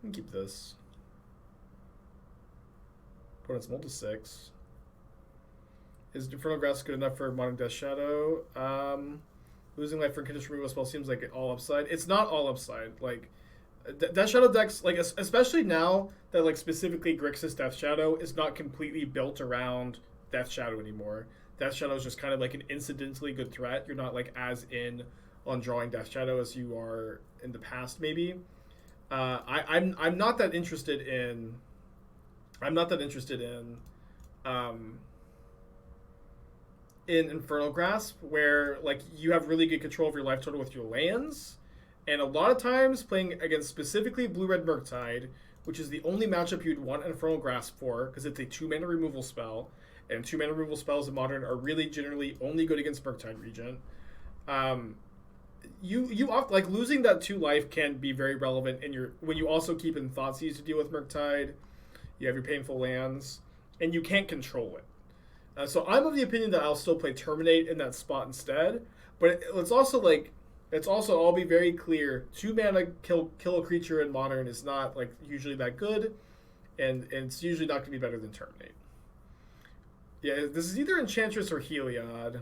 can keep this. Opponent's mulled to 6. Is Infernal Grasp good enough for Modern Death Shadow? Losing life for condition removal spell seems like all upside. It's not all upside. Like, Death Shadow decks, like, especially now that, like, specifically Grixis Death Shadow is not completely built around Death Shadow anymore. Death Shadow is just kind of like an incidentally good threat. You're not, like, as in on drawing Death Shadow as you are in the past, maybe. I'm not that interested in. I'm not that interested in Infernal Grasp, where like you have really good control of your life total with your lands, and a lot of times playing against specifically Blue-Red Murktide, which is the only matchup you'd want Infernal Grasp for, because it's a 2-mana removal spell, and 2-mana removal spells in Modern are really generally only good against Murktide Regent. You oft, like, losing that 2 life can be very relevant in your when you also keep in Thoughtseize to deal with Murktide. You have your painful lands, and you can't control it. So I'm of the opinion that I'll still play Terminate in that spot instead. But let's also I'll be very clear. 2 mana kill a creature in Modern is not like usually that good, and it's usually not going to be better than Terminate. Yeah, this is either Enchantress or Heliod.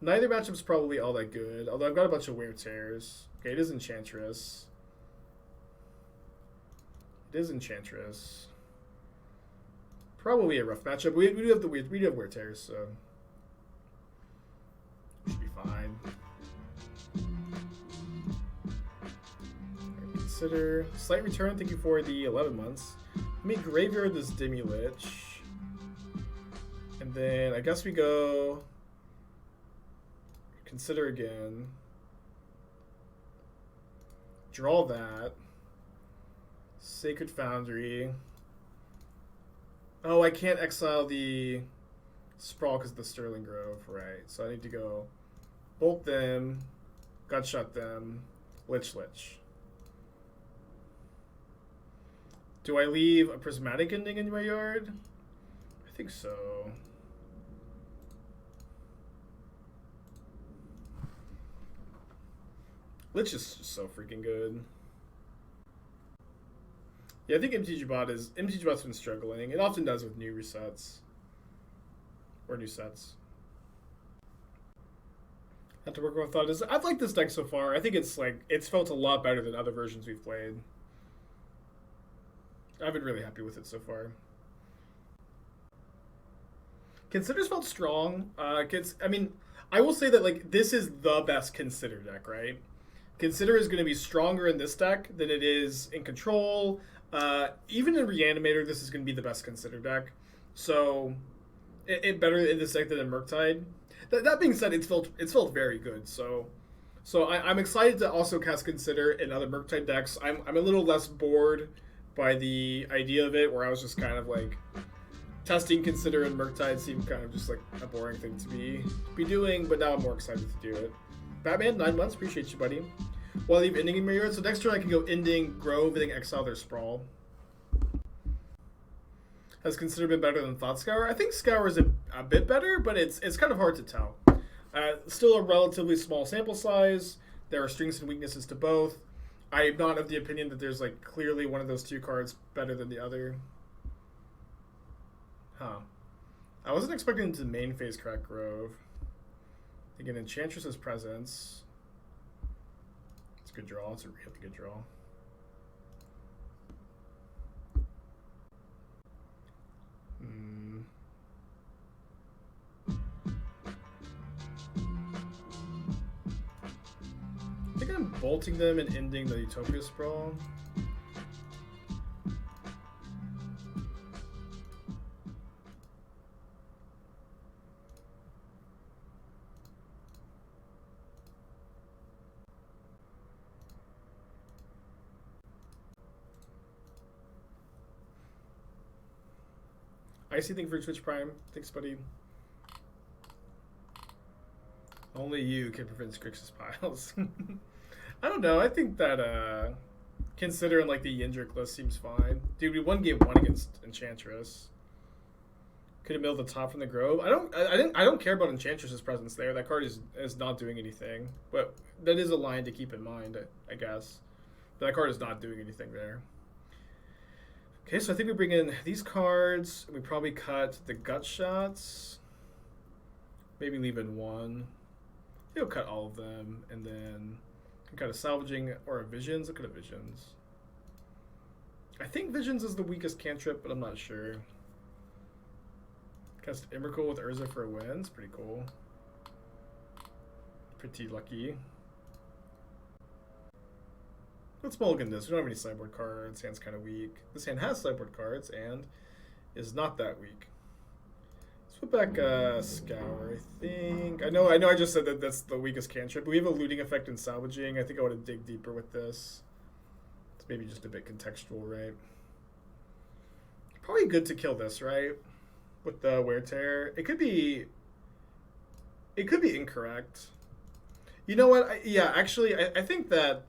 Neither matchup's probably all that good, although I've got a bunch of Wear Tears. Okay, it is Enchantress. It is Enchantress. Probably a rough matchup. We do have Wear Tears, so should be fine. Consider slight return. Thank you for the 11 months. Let me graveyard this Demilich, and then I guess we go. Consider again. Draw that. Sacred Foundry. Oh, I can't exile the Sprawl because of the Sterling Grove, right? So I need to go bolt them, Gutshot them, Lich. Do I leave a Prismatic Ending in my yard? I think so. Lich is just so freaking good. Yeah, I think MTGBot's been struggling. It often does with new resets. Or new sets. Have to work with Thought. I've liked this deck so far. I think it's felt a lot better than other versions we've played. I've been really happy with it so far. Consider's felt strong. I will say that like this is the best Consider deck, right? Consider is going to be stronger in this deck than it is in Control. Even in Reanimator, this is going to be the best Consider deck. So, it better in this deck than in Murktide. That being said, it's felt very good. So I'm excited to also cast Consider in other Murktide decks. I'm a little less bored by the idea of it, where I was just kind of like testing Consider in Murktide seemed kind of just like a boring thing to be doing, but now I'm more excited to do it. Batman, 9 months. Appreciate you, buddy. Well, I leave Ending in my yard. So next turn I can go Ending, Grove, and then exile their Sprawl. Has Consider been better than Thought Scour? I think Scour is a bit better, but it's kind of hard to tell. Still a relatively small sample size. There are strengths and weaknesses to both. I am not of the opinion that there's like clearly one of those 2 cards better than the other. Huh. I wasn't expecting to main phase crack Grove. Again, Enchantress's Presence. It's a good draw. It's a really good draw. I think I'm bolting them and ending the Utopia Sprawl. Icy thing for Twitch Prime. Thanks, buddy. Only you can prevent Grixis piles. I don't know. I think that considering like the Yendrick list seems fine. Dude, we won game 1 against Enchantress. Could have milled the top from the Grove. I don't care about Enchantress's presence there. That card is not doing anything. But that is a line to keep in mind, I guess. That card is not doing anything there. Okay, so I think we bring in these cards. We probably cut the gut shots. Maybe leave in one. We'll cut all of them, and then cut a salvaging or a visions. Look at a visions. I think visions is the weakest cantrip, but I'm not sure. Cast Emrakul with Urza for a win. It's pretty cool. Pretty lucky. Let's mulligan this. We don't have any sideboard cards. Hand's kind of weak. This hand has sideboard cards and is not that weak. Let's put back Scour, I think. I know I just said that that's the weakest cantrip, but we have a looting effect in salvaging. I think I want to dig deeper with this. It's maybe just a bit contextual, right? Probably good to kill this, right? With the Wear Tear. It could be incorrect. You know what? I think that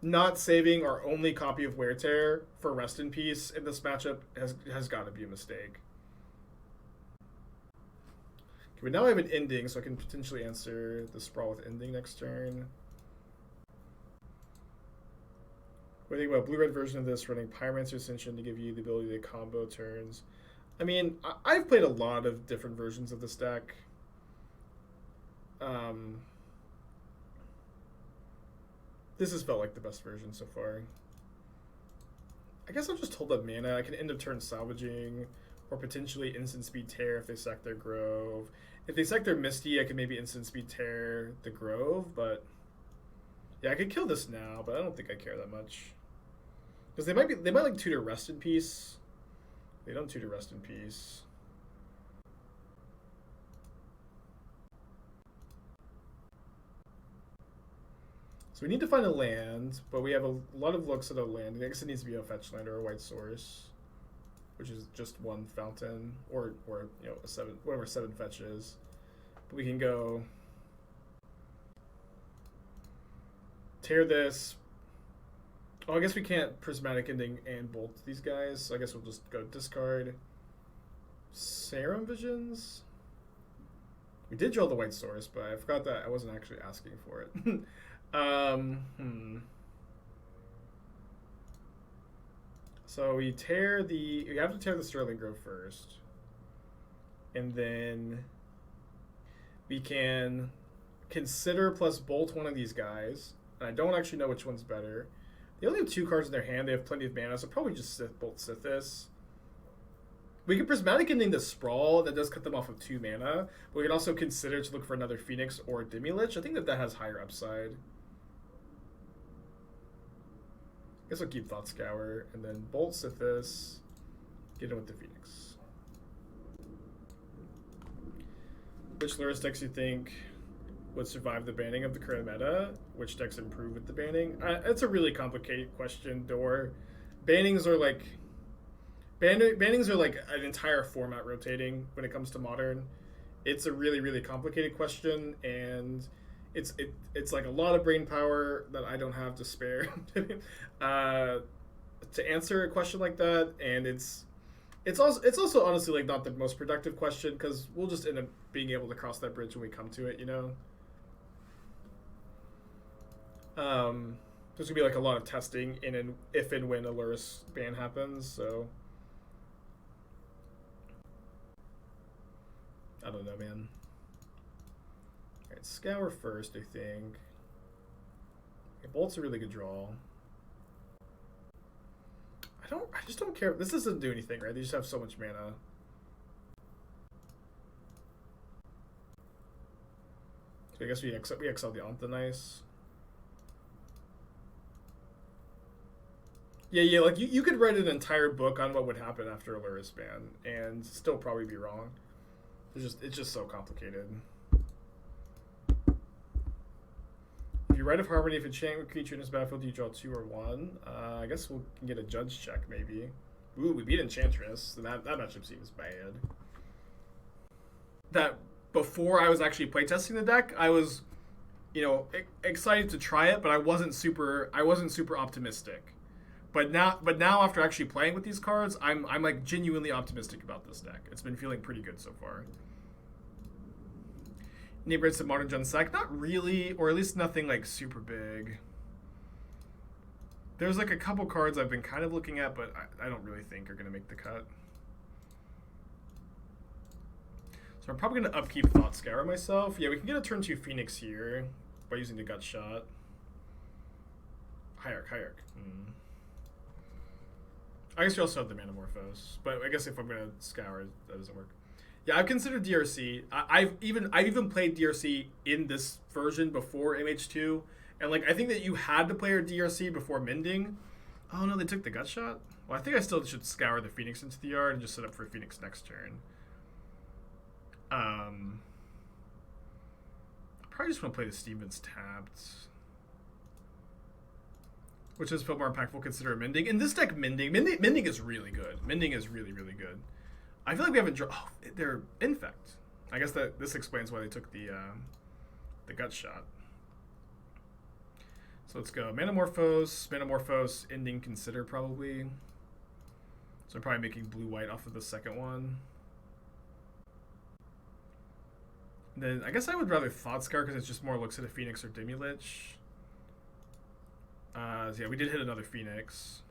not saving our only copy of Wear Tear for Rest in Peace in this matchup has got to be a mistake. Okay, but now I have an ending, so I can potentially answer the Sprawl with ending next turn. What do you think about blue-red version of this running Pyromancer Ascension to give you the ability to combo turns? I mean, I've played a lot of different versions of this deck. This has felt like the best version so far. I guess I'll just hold up mana. I can end of turn salvaging, or potentially instant speed tear if they sack their Grove. If they sack their Misty, I could maybe instant speed tear the Grove, but yeah, I could kill this now, but I don't think I care that much. Because they might like tutor Rest in Peace. They don't tutor Rest in Peace. So we need to find a land, but we have a lot of looks at a land. I guess it needs to be a fetch land or a white source, which is just one fountain, or you know, whatever 7 fetches. But we can go tear this. Oh, I guess we can't Prismatic Ending and bolt these guys, so I guess we'll just go discard Serum Visions. We did draw the white source, but I forgot that I wasn't actually asking for it. So we have to tear the Sterling Grove first. And then we can consider plus bolt one of these guys. And I don't actually know which one's better. They only have 2 cards in their hand. They have plenty of mana, so probably just bolt Sithis. We can Prismatic Ending the Sprawl. That does cut them off of 2 mana. But we can also consider to look for another Phoenix or Demilich. I think that has higher upside. I guess I'll keep Thought Scour and then bolt Sithis. Get in with the Phoenix. Which Lurrus decks you think would survive the banning of the current meta? Which decks improve with the banning? It's a really complicated question, Door. Bannings are like an entire format rotating when it comes to Modern. It's a really, really complicated question, and it's like a lot of brain power that I don't have to spare to answer a question like that. And it's also honestly like not the most productive question, because we'll just end up being able to cross that bridge when we come to it, you know. There's gonna be like a lot of testing if and when a Lurrus ban happens, so I don't know, man. Alright, Scour first, I think. Okay, Bolt's a really good draw. I just don't care. This doesn't do anything, right? They just have so much mana. So I guess we exile the Anthonice. Yeah, like you could write an entire book on what would happen after a Lurrus ban and still probably be wrong. It's just so complicated. If you write of Harmony, if enchantment creature in this battlefield, you draw 2 or 1. I guess we'll get a judge check maybe. Ooh, we beat Enchantress. So that matchup seems bad. That before I was actually playtesting the deck, I was, you know, excited to try it, but I wasn't super optimistic. But now after actually playing with these cards, I'm like genuinely optimistic about this deck. It's been feeling pretty good so far. Neighborhoods to Modern Gen Sec? Not really, or at least nothing like super big. There's like a couple cards I've been kind of looking at, but I don't really think are going to make the cut. So I'm probably going to upkeep Thought Scour myself. Yeah, we can get a turn 2 Phoenix here by using the Gut Shot. Hierarch. I guess we also have the Manamorphose, but I guess if I'm going to Scour, that doesn't work. Yeah, I've considered DRC. I've even played DRC in this version before MH2. And, like, I think that you had to play your DRC before Mending. Oh, no, they took the Gut Shot? Well, I think I still should Scour the Phoenix into the yard and just set up for Phoenix next turn. Probably just want to play the Steven's tapped. Which is felt more impactful, consider Mending. In this deck, Mending is really good. Mending is really, really good. I feel like we haven't drawn... Oh, they're Infect. I guess that this explains why they took the Gut Shot. So let's go Manamorphose, Ending, Consider probably. So I'm probably making blue-white off of the second one. And then I guess I would rather Thought Scour because it just more looks at a Phoenix or Demilich. So yeah, we did hit another Phoenix.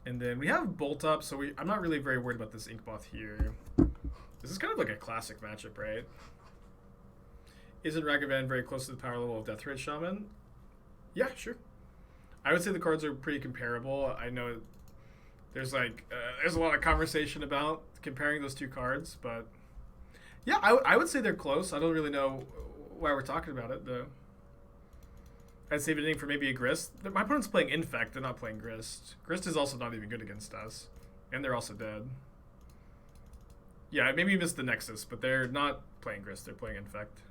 And then we have Bolt Up, so I'm not really very worried about this Inkmoth here. This is kind of like a classic matchup, right? Isn't Ragavan very close to the power level of Deathray Shaman? Yeah, sure. I would say the cards are pretty comparable. I know there's like there's a lot of conversation about comparing those two cards, but yeah, I would say they're close. I don't really know why we're talking about it though. I'd save anything for maybe a Grist. My opponent's playing Infect, they're not playing Grist. Grist is also not even good against us, and they're also dead. Yeah, maybe you missed the Nexus, but they're not playing Grist, they're playing Infect.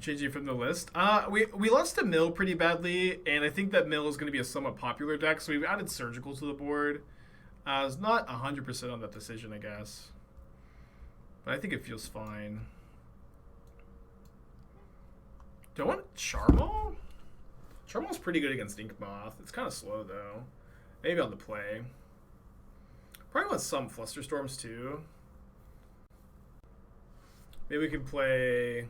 Changing from the list. We lost to Mill pretty badly, and I think that Mill is going to be a somewhat popular deck, so we've added Surgical to the board. It's not 100% on that decision, I guess. But I think it feels fine. Do I want Charmal? Charmal's pretty good against Inkmoth. It's kind of slow, though. Maybe on the play. Probably want some Flusterstorms, too. Maybe we can play...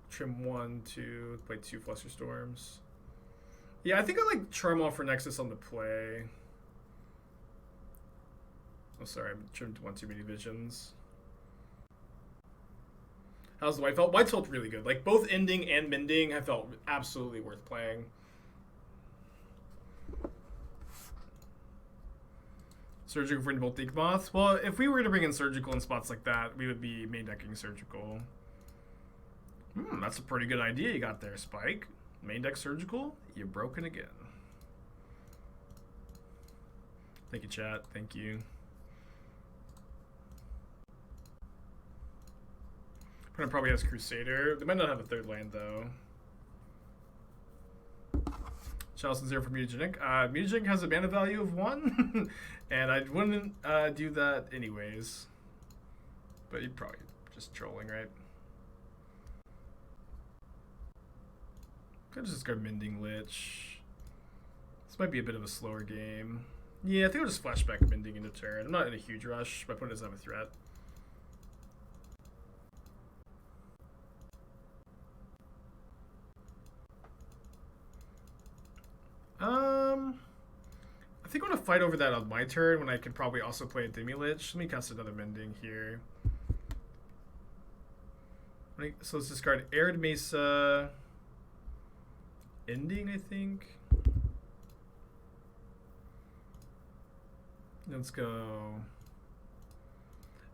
Trim 1, 2, play 2 Flusterstorms. Yeah, I think I like Charmal for Nexus on the play. Oh, sorry, I trimmed 1 too many visions. How's the White felt? White felt really good. Like, both Ending and Mending have felt absolutely worth playing. Surgical for Bolt Inkmoth? Well, if we were to bring in Surgical in spots like that, we would be main decking Surgical. That's a pretty good idea you got there, Spike. Main deck Surgical, you're broken again. Thank you, chat. Thank you. Opponent probably has Crusader. They might not have a third land, though. Chalice and 0 for Mutagenic. Mutagenic has a mana value of 1, and I wouldn't do that anyways. But you'd probably just trolling, right? Could just go Mending Lich. This might be a bit of a slower game. Yeah, I think I'll just flashback Mending into turn. I'm not in a huge rush. My opponent doesn't have a threat. I think I'm going to fight over that on my turn when I could probably also play a Demilich. Let me cast another Mending here. So let's discard Arid Mesa. Ending, I think. Let's go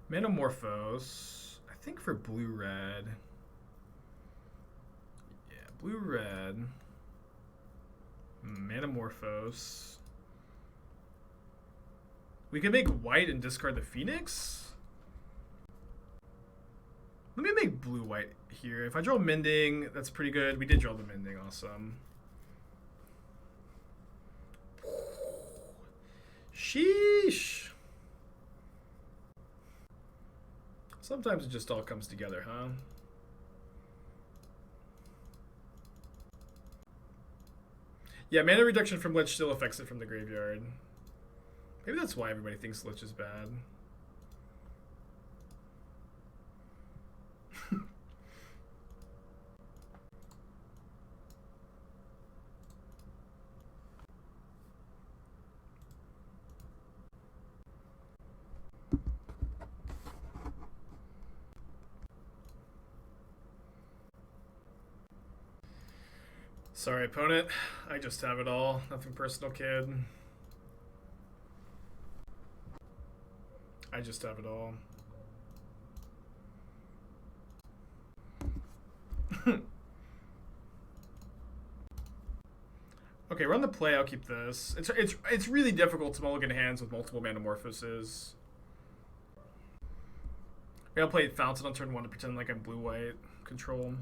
Manamorphose. I think for blue-red. Yeah, blue-red. Manamorphose. We could make white and discard the Phoenix. Let me make blue-white here. If I draw Mending, that's pretty good. We did draw the Mending, awesome. Sheesh. Sometimes it just all comes together, huh? Yeah, mana reduction from Lich still affects it from the graveyard. Maybe that's why everybody thinks Lich is bad. Sorry, opponent. I just have it all. Nothing personal, kid. I just have it all. Okay, run the play. I'll keep this. It's really difficult to mulligan hands with multiple Manamorphoses. Maybe I'll play Fountain on turn 1 to pretend like I'm blue-white control.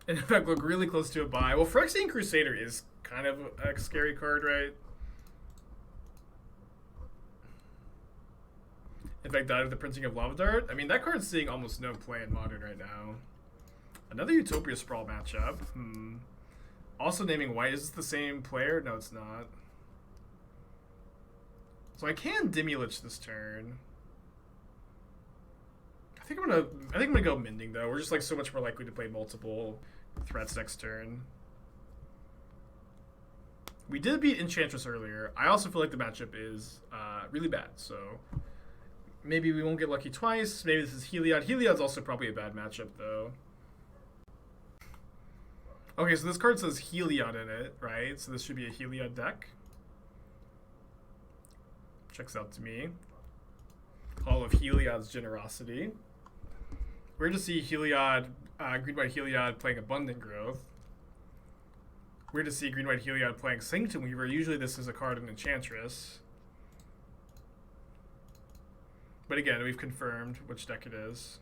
And in fact, look really close to a buy. Well, Phyrexian Crusader is kind of a scary card, right? In fact, died of the printing of Lava Dart. I mean, that card's seeing almost no play in Modern right now. Another Utopia Sprawl matchup. Also naming white. Is this the same player? No, it's not. So I can Demilich this turn. I think I'm gonna go Mending though. We're just like so much more likely to play multiple threats next turn. We did beat Enchantress earlier. I also feel like the matchup is really bad, so maybe we won't get lucky twice. Maybe this is Heliod. Heliod's also probably a bad matchup though. Okay, so this card says Heliod in it, right? So this should be a Heliod deck. Checks out to me. Hall of Heliod's Generosity. Weird to see Heliod, green-white Heliod playing Abundant Growth. Weird to see green-white Heliod playing Sanctum Weaver. Usually this is a card in Enchantress. But again, we've confirmed which deck it is.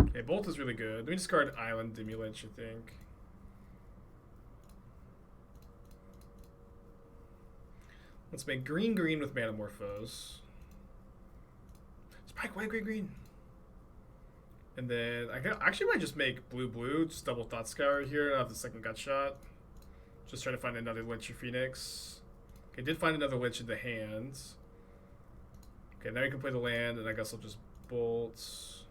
Okay, Bolt is really good. Let me discard Island Demilich, I think. Let's make green-green with Manamorphose. Spike, white, green. And then I actually might just make blue, just double Thought Scour here. I'll have the second Gut Shot. Just try to find another Lich or Phoenix. Okay, did find another Lich in the hands. Okay, now you can play the land, and I guess I'll just Bolt.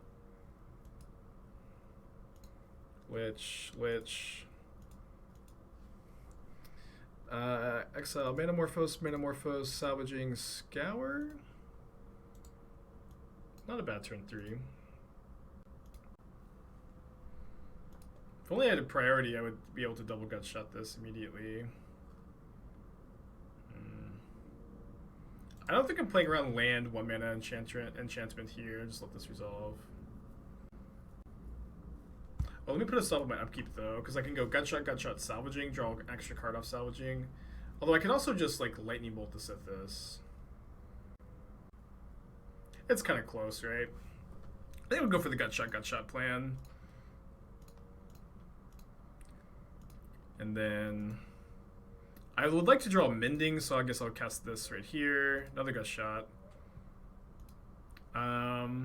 Lich. Exile, Manamorphose, Salvaging, Scour. Not a bad turn 3. If only I had a priority, I would be able to double Gut Shot this immediately. I don't think I'm playing around land 1 mana enchantment here. Just let this resolve. Oh, let me put a stop on my upkeep though, because I can go Gut Shot, Salvaging, draw an extra card off Salvaging. Although I can also just like Lightning Bolt to set this. It's kind of close, right? I think I'll go for the Gut Shot plan. And then I would like to draw Mending, so I guess I'll cast this right here. Another Gut Shot. Sorry,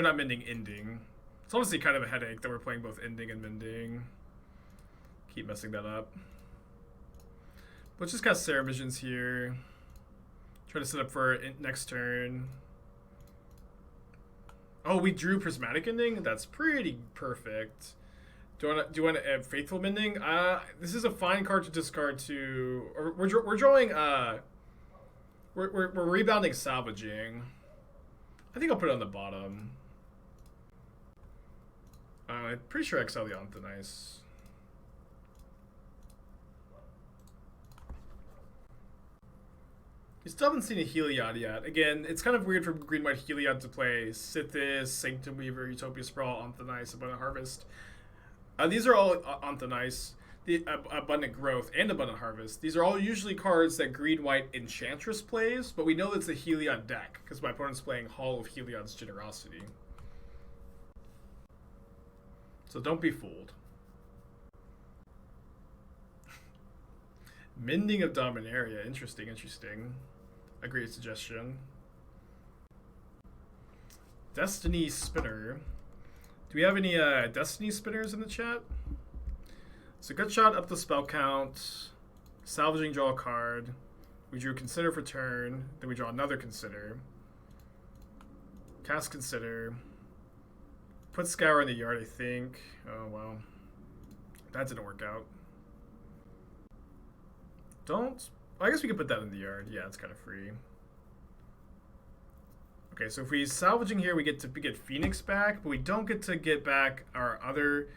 not Mending, Ending. It's honestly kind of a headache that we're playing both Ending and Mending. Keep messing that up. Let's just cast Serum Visions here. Try to set up for next turn. Oh, we drew Prismatic Ending? That's pretty perfect. Do you want to add Faithful Mending? This is a fine card to discard to... Or we're drawing... We're rebounding Salvaging. I think I'll put it on the bottom. I'm pretty sure Exile the Anthonice. You still haven't seen a Heliod yet. Again, it's kind of weird for green-white Heliod to play Sithis, Sanctum Weaver, Utopia Sprawl, Anthonice, Abundant Harvest. These are all Anthonice, the Abundant Growth, and Abundant Harvest. These are all usually cards that green-white Enchantress plays, but we know it's a Heliod deck, because my opponent's playing Hall of Heliod's Generosity. So don't be fooled. Mending of Dominaria. Interesting. A great suggestion. Destiny Spinner. Do we have any Destiny Spinners in the chat? So Gut Shot up the spell count. Salvaging, draw a card. We drew Consider for turn. Then we draw another Consider. Cast Consider. Put Scour in the yard, I think. Oh, wow. That didn't work out. I guess we could put that in the yard. Yeah, it's kind of free. Okay, so if we salvaging here, we get Phoenix back, but we don't get to get back our other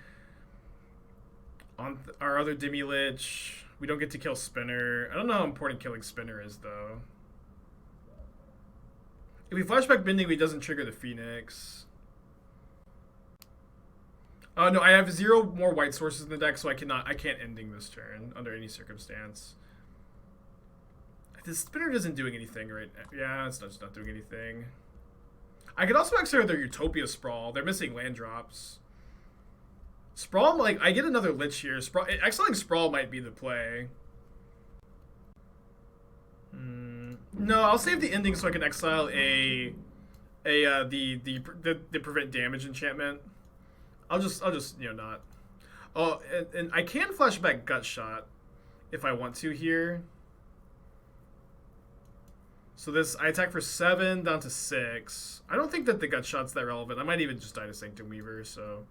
Demilich. We don't get to kill Spinner. I don't know how important killing Spinner is though. If we flashback Bending, he doesn't trigger the Phoenix. Oh no, I have 0 more white sources in the deck, so I can't ending this turn under any circumstance. This Spinner isn't doing anything right now. Yeah, it's just not doing anything. I could also exile their Utopia Sprawl. They're missing land drops. Sprawl, like, I get another Lich here. Exiling Sprawl might be the play. No, I'll save the ending so I can exile the prevent damage enchantment. I'll just not. Oh, and I can flashback Gutshot if I want to here. So I attack for 7 down to 6. I don't think that the Gutshot's that relevant. I might even just die to Sanctum Weaver, so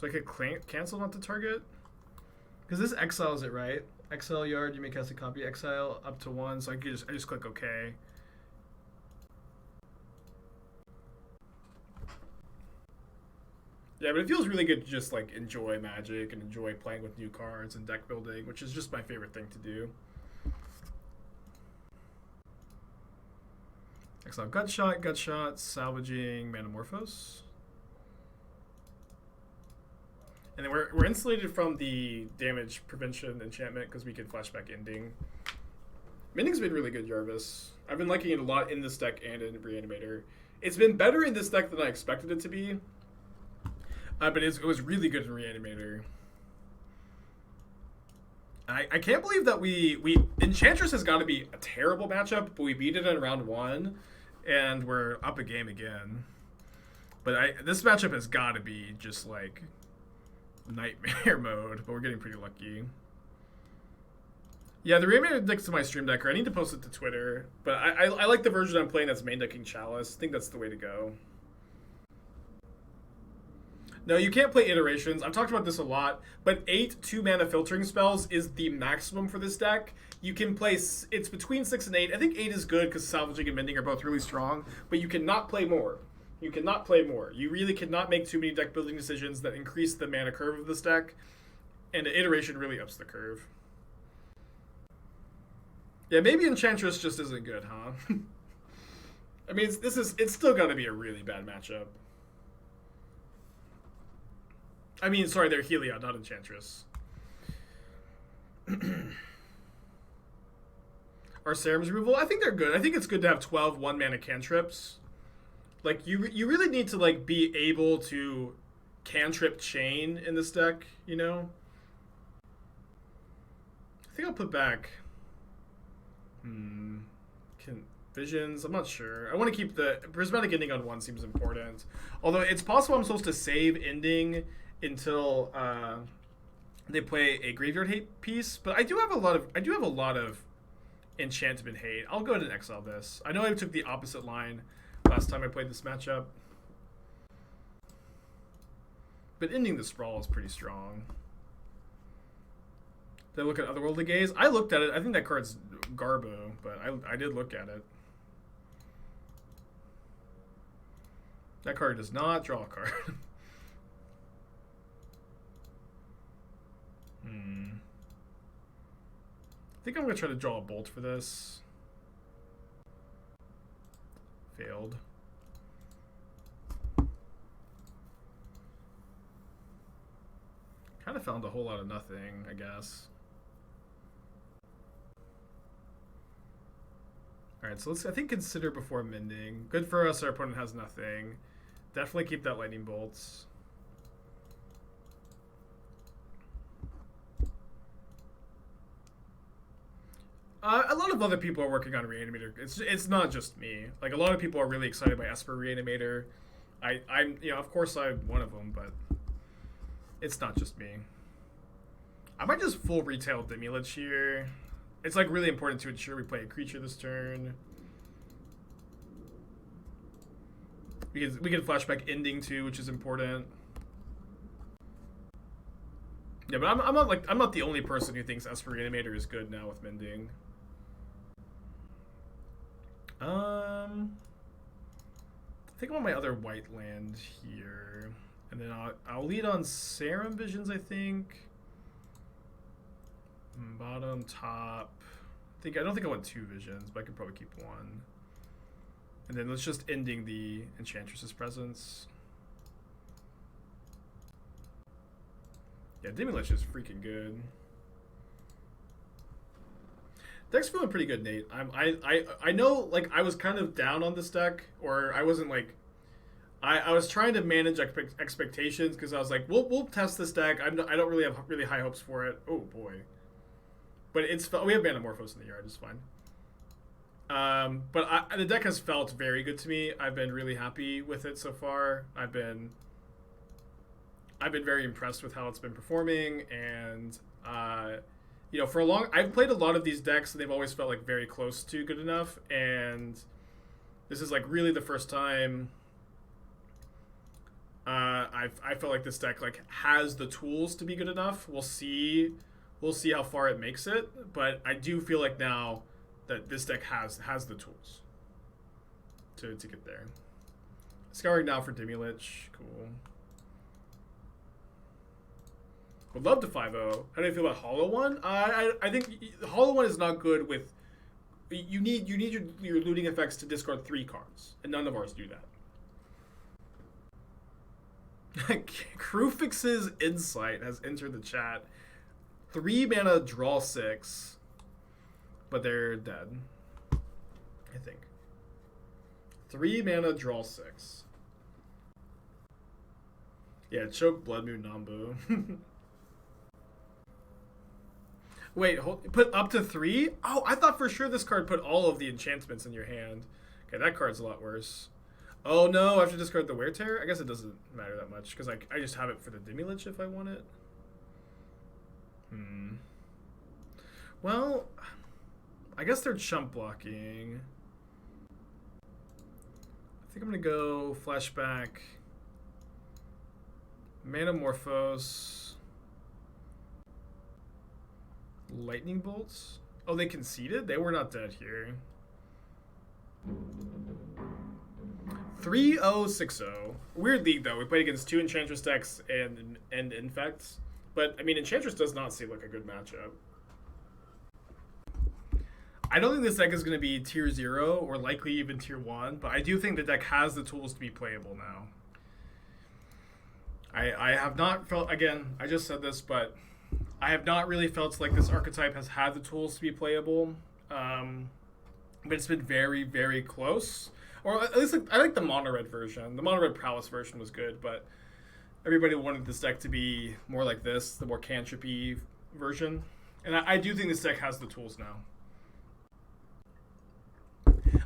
I could cancel not to target. Because this exiles it, right? Exile Yard, you may cast a copy. Exile up to 1, so I just click OK. Yeah, but it feels really good to just like enjoy Magic and enjoy playing with new cards and deck building, which is just my favorite thing to do. Exile Gutshot, Salvaging, Manamorphose. And then we're insulated from the damage prevention enchantment because we can flashback Ending. Mending's been really good, Jarvis. I've been liking it a lot in this deck and in Reanimator. It's been better in this deck than I expected it to be. But it was really good in Reanimator. I can't believe that we Enchantress has got to be a terrible matchup, but we beat it in round 1, and we're up a game again. But this matchup has got to be just like nightmare mode, but we're getting pretty lucky. Yeah, the Reanimator deck's to my stream decker. I need to post it to Twitter, but I like the version I'm playing that's main decking Chalice. I think that's the way to go. No, you can't play iterations. I've talked about this a lot, but 8 2-mana filtering spells is the maximum for this deck. You can play, it's between 6 and 8. I think 8 is good because Salvaging and Mending are both really strong, but you cannot play more. You cannot play more. You really cannot make too many deck building decisions that increase the mana curve of this deck, and the iteration really ups the curve. Yeah, maybe Enchantress just isn't good, huh? I mean, it's still gonna be a really bad matchup. I mean, sorry, they're Heliod, not Enchantress. Our Serum's removal, I think they're good. I think it's good to have 12 1-mana cantrips. Like, you really need to, like, be able to cantrip chain in this deck, you know? I think I'll put back... Visions, I'm not sure. I want to keep the... Prismatic Ending on 1 seems important. Although, it's possible I'm supposed to save Ending until they play a Graveyard Hate piece, but I do have a lot of enchantment hate. I'll go ahead and exile this. I know I took the opposite line last time I played this matchup, but Ending the Sprawl is pretty strong. Did I look at Otherworldly Gaze? I looked at it. I think that card's Garbo, but I did look at it. That card does not draw a card. I think I'm going to try to draw a bolt for this. Failed. Kind of found a whole lot of nothing, I guess. Alright, so let's, I think, consider before Mending. Good for us, our opponent has nothing. Definitely keep that Lightning Bolts. A lot of other people are working on Reanimator. It's not just me. Like, a lot of people are really excited by Esper Reanimator. I'm of course I'm one of them, but it's not just me. I might just full retail Demilich here. It's like really important to ensure we play a creature this turn. We can flashback Ending too, which is important. Yeah, but I'm not the only person who thinks Esper Reanimator is good now with Mending. I think I'm on my other white land here, and then I'll lead on Serum Visions. I think bottom, top. I don't think I want 2 visions, but I could probably keep 1. And then let's just ending the Enchantress's Presence. Yeah, Demilich is freaking good. Deck's feeling pretty good, Nate. I know, like, I was kind of down on this deck, or I wasn't like, I was trying to manage expectations because I was like, we'll test this deck. I don't really have really high hopes for it. Oh boy, but we have Manamorphose in the yard. It's fine. But the deck has felt very good to me. I've been really happy with it so far. I've been very impressed with how it's been performing, and you know, I've played a lot of these decks, and they've always felt like very close to good enough. And this is like really the first time I felt like this deck like has the tools to be good enough. We'll see how far it makes it, but I do feel like now that this deck has the tools to get there. Scouring now for Demilich. Cool. Would love to 5-0. How do you feel about Hollow One? I think Hollow One is not good with. You need your looting effects to discard 3 cards, and none of ours do that. Crewfix's Insight has entered the chat. 3 mana, draw 6, but they're dead. I think. 3 mana, draw 6. Yeah, choke Blood Moon Nambu. Wait, put up to 3? Oh, I thought for sure this card put all of the enchantments in your hand. Okay, that card's a lot worse. Oh no, I have to discard the Wear Tear? I guess it doesn't matter that much, because I just have it for the Demilich if I want it. Well, I guess they're chump blocking. I think I'm going to go Flashback, Manamorphose, Lightning Bolts. Oh, they conceded? They were not dead here. 3-0-6-0. Weird league, though. We played against 2 Enchantress decks and Infects. But, I mean, Enchantress does not seem like a good matchup. I don't think this deck is going to be tier 0 or likely even tier 1, but I do think the deck has the tools to be playable now. I have not felt, again, I just said this, but I have not really felt like this archetype has had the tools to be playable. But it's been very, very close. Or at least I like the mono red version. The mono red prowess version was good, but everybody wanted this deck to be more like this, the more cantripy version. And I do think this deck has the tools now.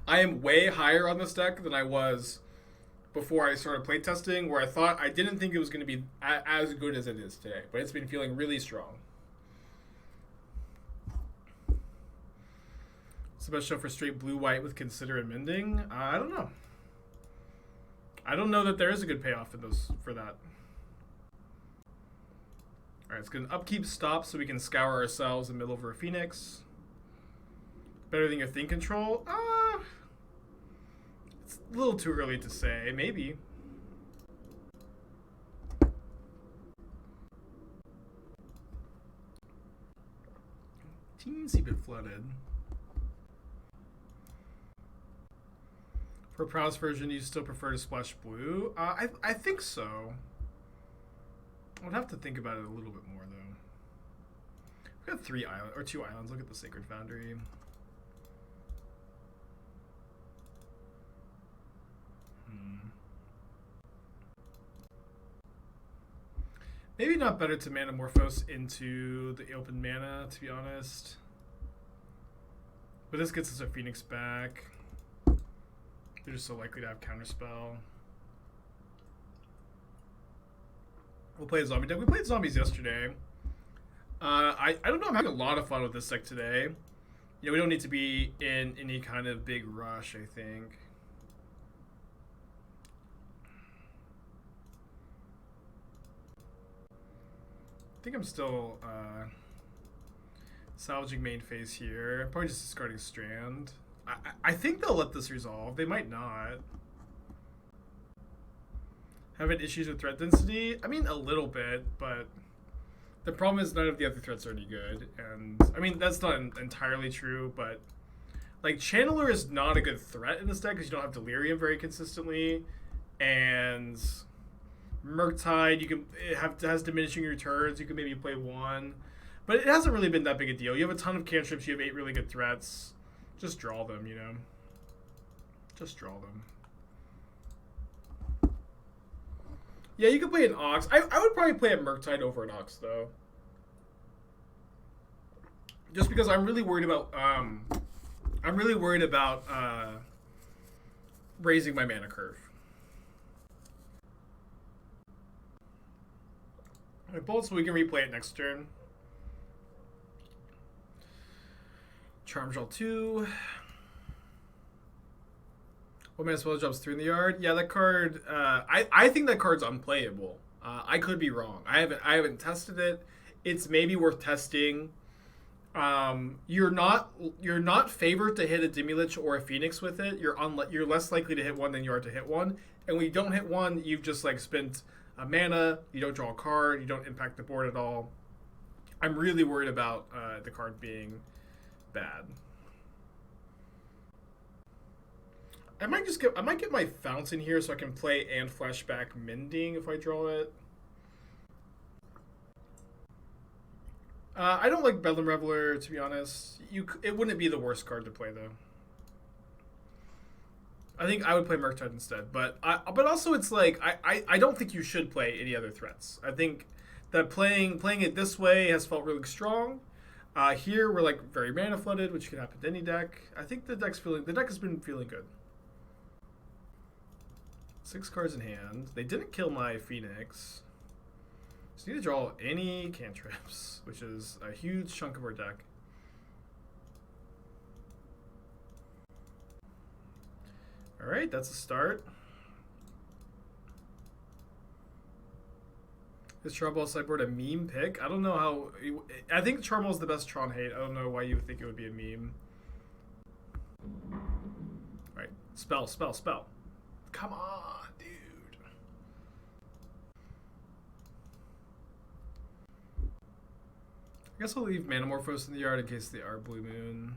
I am way higher on this deck than I was before I started playtesting, where I didn't think it was going to be as good as it is today, but it's been feeling really strong. Special for straight blue-white with Consider and Mending? I don't know. I don't know that there is a good payoff for that. Alright, let's get an upkeep stop so we can scour ourselves in the middle of a Phoenix. Better than your Think Control? It's a little too early to say. Maybe. Teensy bit flooded. For a prowess version, you still prefer to splash blue? I think so. I would have to think about it a little bit more, though. We've got 3 islands, or 2 islands. Look at the Sacred Foundry. Maybe not better to Manamorphose into the open mana, to be honest. But this gets us a Phoenix back. They're just so likely to have Counterspell. We'll play a zombie deck. We played zombies yesterday. I don't know. I'm having a lot of fun with this deck today. You know, we don't need to be in any kind of big rush, I think. I think I'm still salvaging main phase here. Probably just discarding Strand. I think they'll let this resolve. They might not. Having issues with threat density? I mean, a little bit, but the problem is none of the other threats are any good. And, I mean, that's not entirely true, but, like, Channeler is not a good threat in this deck because you don't have Delirium very consistently. And Murktide, it has diminishing returns. You can maybe play one. But it hasn't really been that big a deal. You have a ton of cantrips. You have 8 really good threats. Just draw them, you know? Just draw them. Yeah, you could play an Ox. I would probably play a Murktide over an Ox, though. Just because I'm really worried about raising my mana curve. Alright, Bolt, so we can replay it next turn. Charmjal 2. One mana spell drops 3 in the yard. Yeah, that card. I think that card's unplayable. I could be wrong. I haven't tested it. It's maybe worth testing. You're not favored to hit a Demilich or a Phoenix with it. You're less likely to hit one than you are to hit one. And when you don't hit one, you've just like spent a mana. You don't draw a card. You don't impact the board at all. I'm really worried about the card being bad. I might get my Fountain here so I can play and flashback Mending if I draw it. I don't like Bedlam Reveler, to be honest. It wouldn't be the worst card to play though. I think I would play Murktide instead, but also it's like I don't think you should play any other threats. I think that playing it this way has felt really strong. Here we're like very mana flooded, which can happen to any deck. I think the deck has been feeling good. 6 cards in hand. They didn't kill my Phoenix. Just need to draw any cantrips, which is a huge chunk of our deck. Alright, that's a start. Is Charball sideboard a meme pick? I don't know how... I think Charball's the best Tron hate. I don't know why you would think it would be a meme. Alright, spell. Come on, dude. I guess I'll leave Manamorphose in the yard in case they are Blue Moon.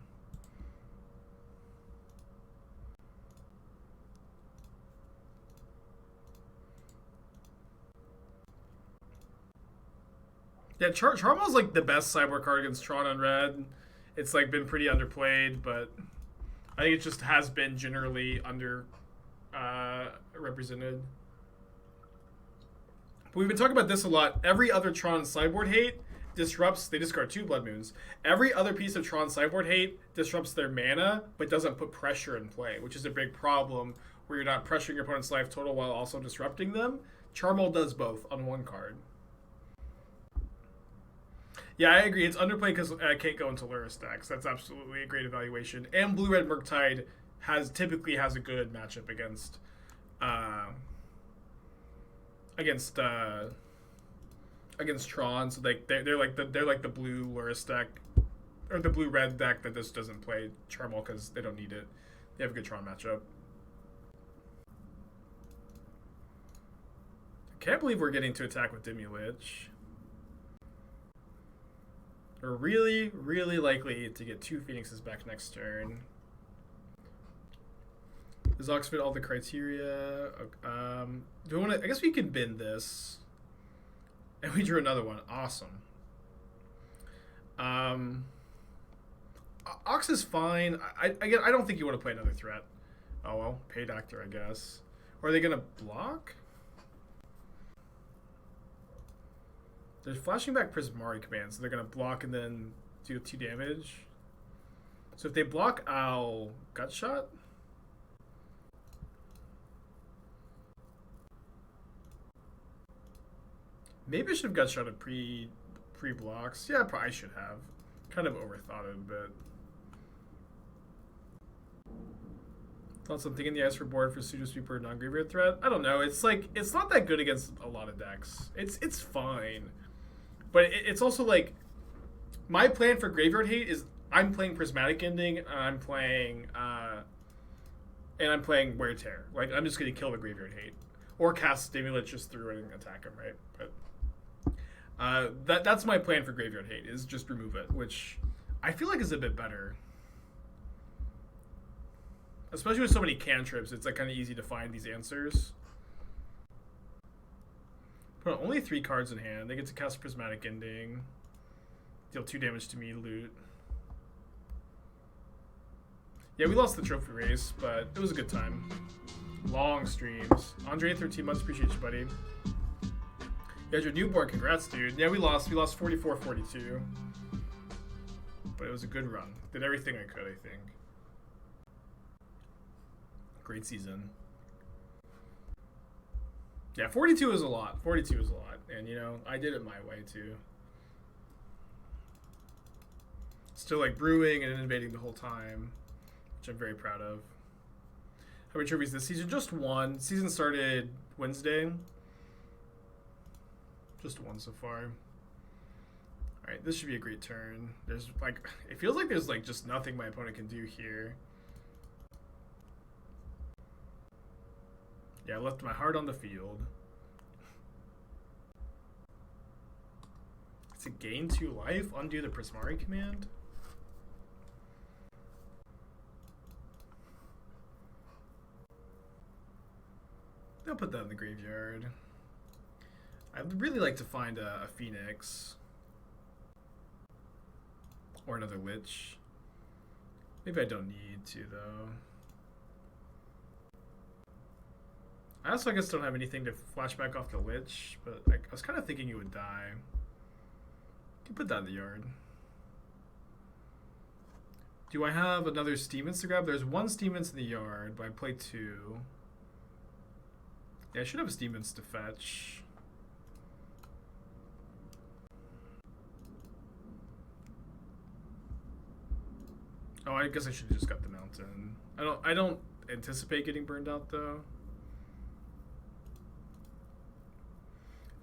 Yeah, Charmel's like the best sideboard card against Tron on red. It's like been pretty underplayed, but I think it just has been generally represented. But we've been talking about this a lot. Every other Tron sideboard hate disrupts, they discard 2 Blood Moons. Every other piece of Tron sideboard hate disrupts their mana, but doesn't put pressure in play, which is a big problem where you're not pressuring your opponent's life total while also disrupting them. Charmel does both on one card. Yeah, I agree. It's underplayed because I can't go into Lurrus decks. That's absolutely a great evaluation. And Blue-Red Murktide typically has a good matchup against Tron. So they're like the blue Lurrus deck or the blue-red deck that just doesn't play Charmel because they don't need it. They have a good Tron matchup. I can't believe we're getting to attack with Demilich. We're really, really likely to get 2 Phoenixes back next turn. Does Ox fit all the criteria? Do we want to? I guess we can bin this. And we drew another one. Awesome. Ox is fine. Again, I don't think you want to play another threat. Oh well, Pay Doctor, I guess. Or are they gonna block? They're flashing back Prismari commands, so they're going to block and then do 2 damage. So if they block, I'll Gut Shot. Maybe I should have Gut Shot pre-blocks. Yeah, probably I should have. Kind of overthought it a bit. Thought something in the ice for board for Pseudo Sweeper non-graveyard threat? I don't know. It's like, it's not that good against a lot of decks. It's fine. But it's also like, my plan for graveyard hate is I'm playing Prismatic Ending, and I'm playing Wear Tear. Like, I'm just gonna kill the Graveyard Hate, or cast Demilich just through it and attack him, right? But that's my plan for Graveyard Hate, is just remove it, which I feel like is a bit better. Especially with so many cantrips, it's like kind of easy to find these answers. But only 3 cards in hand. They get to cast Prismatic Ending. Deal 2 damage to me, loot. Yeah, we lost the trophy race, but it was a good time. Long streams. Andre, 13 months. Appreciate you, buddy. You had your newborn. Congrats, dude. Yeah, we lost. We lost 44-42. But it was a good run. Did everything I could, I think. Great season. Yeah, 42 is a lot. 42 is a lot. And, you know, I did it my way, too. Still, like, brewing and innovating the whole time, which I'm very proud of. How many trophies this season? Just one. Season started Wednesday. Just one so far. Alright, this should be a great turn. There's, like, it feels like there's, like, just nothing my opponent can do here. Yeah, I left my heart on the field. It's a gain 2 life, undo the Prismari command. I'll put that in the graveyard. I'd really like to find a Phoenix. Or another Lich. Maybe I don't need to, though. I also, I guess, don't have anything to flashback off the Lich, but I was kind of thinking it would die. You can put that in the yard. Do I have another Steamens to grab? There's 1 Steamens in the yard, but I play 2. Yeah, I should have a Steamens to fetch. Oh, I guess I should have just got the mountain. I don't anticipate getting burned out, though.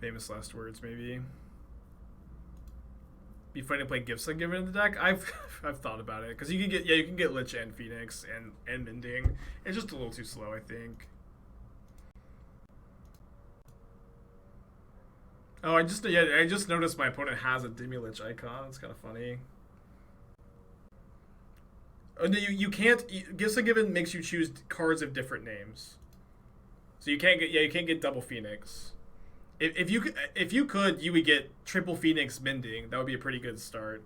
Famous last words, maybe. Be fun to play Gifts Ungiven in the deck. I've thought about it, because you can get Lich and Phoenix and Mending. It's just a little too slow, I think. Oh, I just noticed my opponent has a Demilich icon. It's kind of funny. Oh, no, you can't. Gifts Ungiven makes you choose cards of different names, so you can't get double Phoenix. If you could, you would get triple Phoenix Mending. That would be a pretty good start.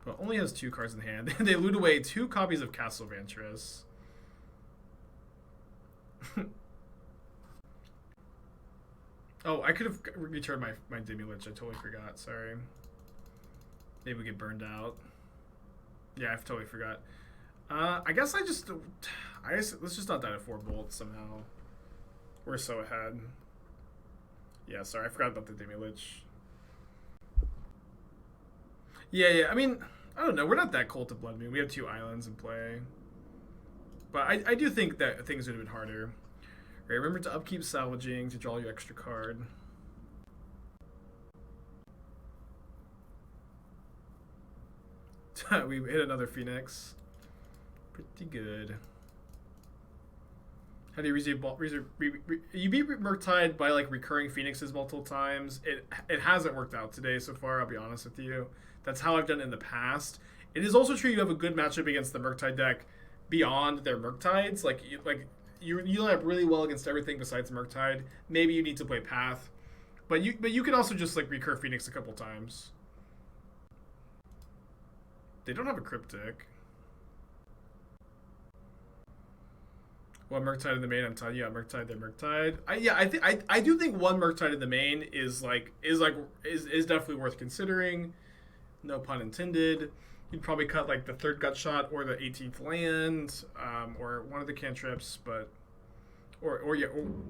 But only has 2 cards in hand. They loot away 2 copies of Castle Vantress. Oh, I could have returned my Demilich. I totally forgot. Sorry. Maybe we get burned out. Yeah, I totally forgot. I guess let's just not die to 4 bolts somehow. We're so ahead. Yeah, sorry, I forgot about the Demilich. Yeah. I mean, I don't know. We're not that cold to Blood Moon. We have 2 islands in play. But I do think that things would have been harder. Right, remember to upkeep Salvaging to draw your extra card. We hit another Phoenix. Pretty good. How do you you beat Murktide by like recurring Phoenixes multiple times. It hasn't worked out today so far, I'll be honest with you. That's how I've done it in the past. It is also true you have a good matchup against the Murktide deck beyond their Murktides. You line up really well against everything besides Murktide. Maybe you need to play Path. But you can also just like recur Phoenix a couple times. They don't have a Cryptic. One Murktide in the main, I'm telling you, Murktide, they're Murktide. I do think one Murktide in the main is definitely worth considering. No pun intended. You'd probably cut like the 3rd gut shot or the 18th land, or one of the cantrips, but or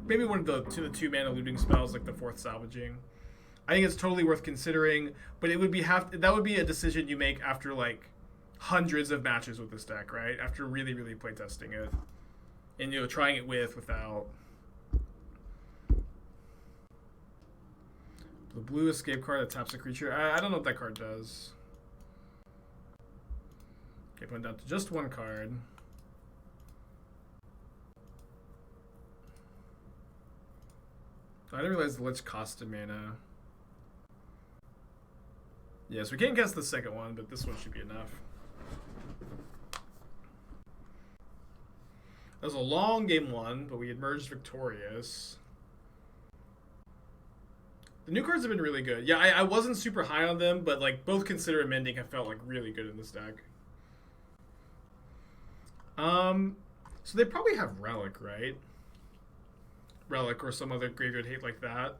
maybe one of the 2 mana looting spells like the 4th salvaging. I think it's totally worth considering, but it would be that would be a decision you make after like hundreds of matches with this deck, right? After really playtesting it. And trying it without. The blue escape card that taps a creature. I don't know what that card does. Okay, went down to just one card. I didn't realize the Lich costed mana. Yes, we can't cast the second one, but this one should be enough. That was a long game one, but we emerged victorious. The new cards have been really good. Yeah, I wasn't super high on them, but like both Consider and Mending have felt like really good in this deck. So they probably have Relic, right? Relic or some other graveyard hate like that.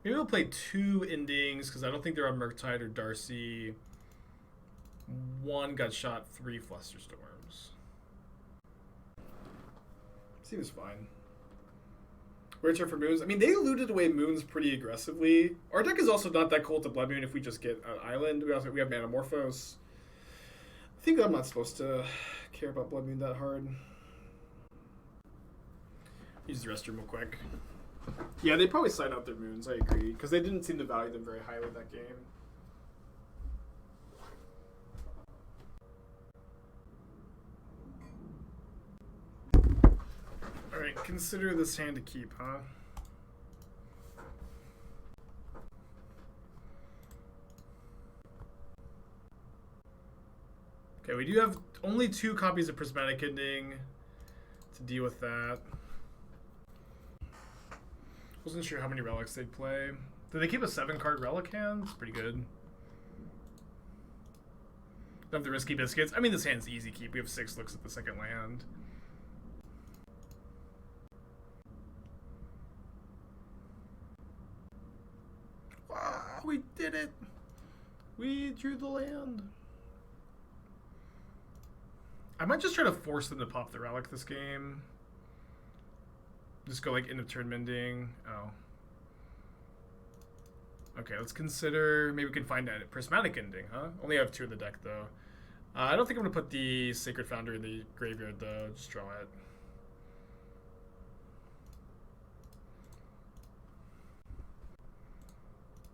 Maybe we'll play 2 Endings because I don't think they're on Murktide or Darcy. 1 Gutshot, 3 Flusterstorms. Seems fine. Return for Moons. I mean, they looted away Moons pretty aggressively. Our deck is also not that cold to Blood Moon if we just get an island. We have Manamorphose. I think I'm not supposed to care about Blood Moon that hard. Use the restroom real quick. Yeah, they probably side out their Moons, I agree. Because they didn't seem to value them very highly that game. Alright, consider this hand to keep, huh? Okay, we do have only 2 copies of Prismatic Ending to deal with that. Wasn't sure how many relics they'd play. Did they keep a 7-card relic hand? It's pretty good. Don't have the risky biscuits. I mean, this hand's easy keep. We have 6 looks at the second land. Wow, we did it! We drew the land. I might just try to force them to pop the relic this game. Just go like end of turn Mending. Oh. Okay, let's consider. Maybe we can find that Prismatic Ending, huh? Only have 2 in the deck though. I don't think I'm gonna put the Sacred Foundry in the graveyard though. Just draw it.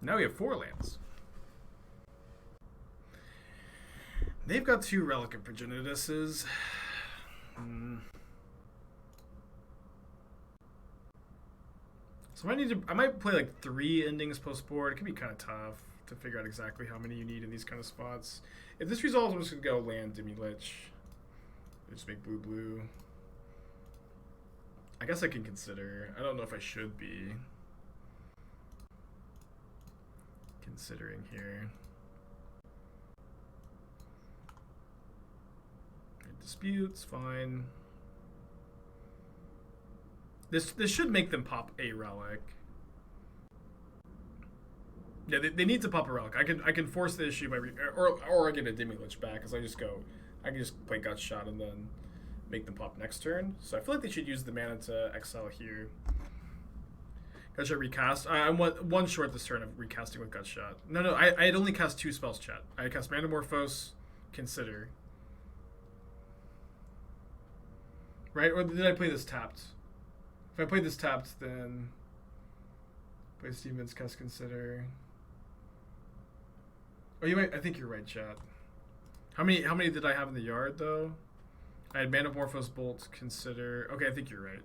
Now we have 4 lands. They've got 2 Relic of Progenituses. So I might play like 3 Endings post board. It can be kind of tough to figure out exactly how many you need in these kind of spots. If this resolves, I'm just gonna go land Demilich. Just make blue. I guess I can consider. I don't know if I should be considering here. Disputes, fine. This should make them pop a relic. Yeah, they need to pop a relic. I can force the issue by or I get a Demilich back because I can just play Gutshot and then make them pop next turn. So I feel like they should use the mana to Exile here. Gutshot recast. I'm one short this turn of recasting with Gutshot. No, I had only cast 2 spells, chat. I cast Manamorphose, Consider. Right? Or did I play this tapped? If I played this tapped, then play Stevens, cast Consider. Oh, you might. I think you're right, chat. How many did I have in the yard though? I had Manamorphose, Bolt, Consider. Okay, I think you're right.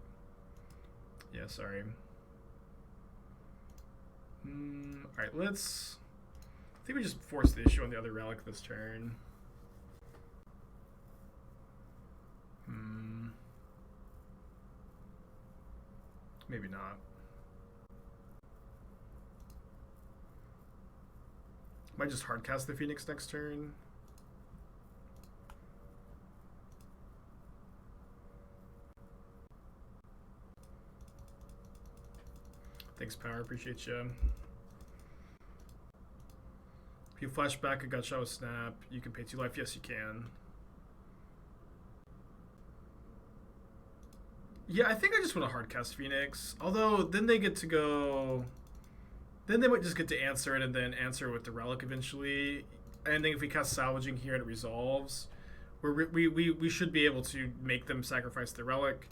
Yeah, sorry. All right, let's. I think we just force the issue on the other relic this turn. Maybe not. Might just hardcast the Phoenix next turn. Thanks, Power. Appreciate you. If you flash back a Gutshot with Snap, you can pay 2 life. Yes, you can. Yeah, I think I just want to hardcast Phoenix. Although, then they get to go... Then they might just get to answer it and then answer with the Relic eventually. And then if we cast Salvaging here and it resolves, we should be able to make them sacrifice the Relic.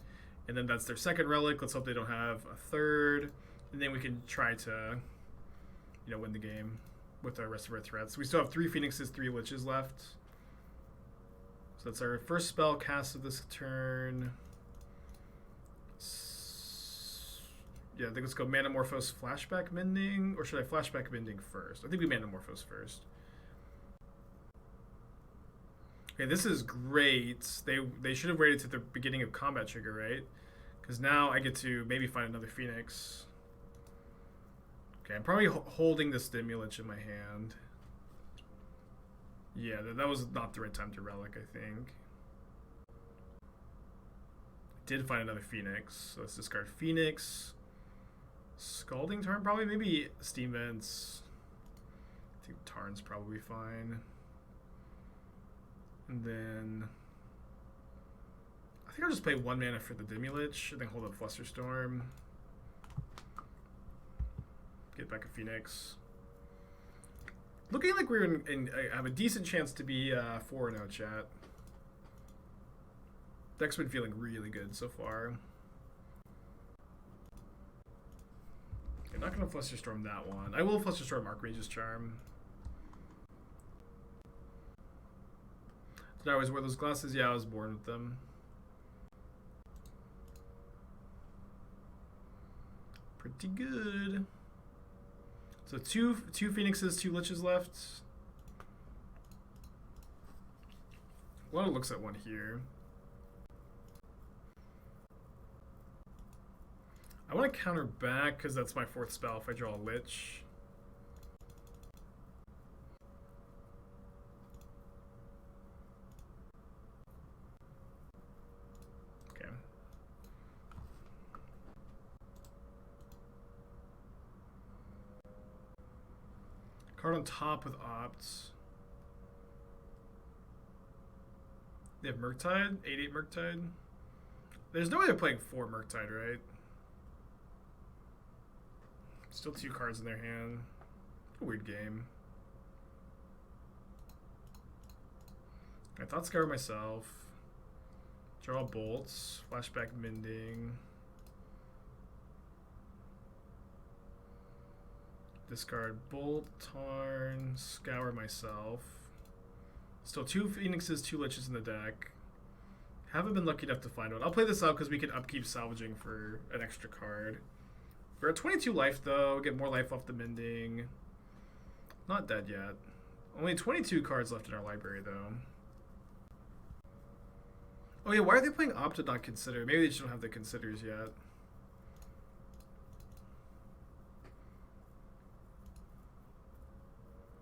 And then that's their second Relic. Let's hope they don't have a third. and then we can try to, win the game with the rest of our threats. We still have 3 Phoenixes, 3 Liches left. So that's our first spell cast of this turn. Yeah, I think let's go Manamorphose, Flashback Mending, or should I Flashback Mending first? I think we Manamorphose first. Okay, this is great. They should have waited to the beginning of combat trigger, right? Because now I get to maybe find another Phoenix. Okay, I'm probably holding this Demilich in my hand. Yeah, that was not the right time to Relic, I think. Did find another Phoenix, so let's discard Phoenix. Scalding Tarn, probably. Maybe Steam Vents. I think Tarn's probably fine. And then I think I'll just play 1 mana for the Demilich and then hold up Flusterstorm. Get back a Phoenix. Looking like we're in have a decent chance to be 4-0, chat. Deck's been feeling really good so far. I'm not going to Flusterstorm that one. I will Flusterstorm Archmage's Charm. Did I always wear those glasses? Yeah, I was born with them. Pretty good. So two Phoenixes, 2 Liches left. A lot of looks at one here. I want to counter back because that's my 4th spell if I draw a Lich. Okay. Card on top with Opt. They have Murktide? 8/8 Murktide? There's no way they're playing 4 Murktide, right? Still 2 cards in their hand. A weird game. I Thought Scour myself. Draw bolts. Flashback Mending. Discard Bolt, Tarn, Scour myself. Still 2 Phoenixes, 2 Liches in the deck. Haven't been lucky enough to find one. I'll play this out because we can upkeep Salvaging for an extra card. We're at 22 life though, get more life off the Mending. Not dead yet. Only 22 cards left in our library though. Oh yeah, why are they playing Opt and not Consider? Maybe they just don't have the Considers yet.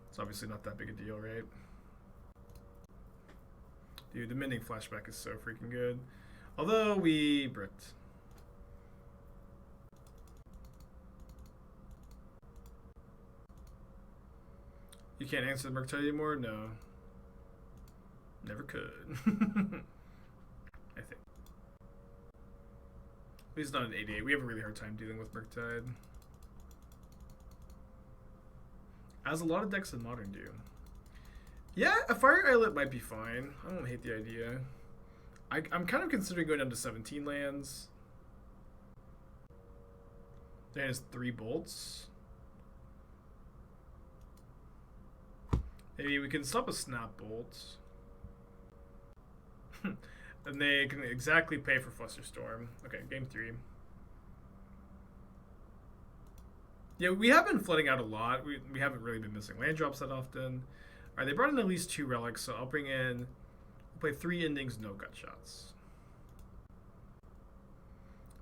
It's obviously not that big a deal, right? Dude, the Mending Flashback is so freaking good. Although we bricked. You can't answer the Murktide anymore? No. Never could. I think. At least not an 88. We have a really hard time dealing with Murktide. As a lot of decks in Modern do. Yeah, a Fire Islet might be fine. I don't hate the idea. I'm kind of considering going down to 17 lands. Then has 3 bolts. Maybe we can stop a Snap Bolt. And they can exactly pay for Flusterstorm. Okay, game 3. Yeah, we have been flooding out a lot. We haven't really been missing land drops that often. Alright, they brought in at least 2 relics, so I'll bring in... We'll play 3 endings, no gut shots.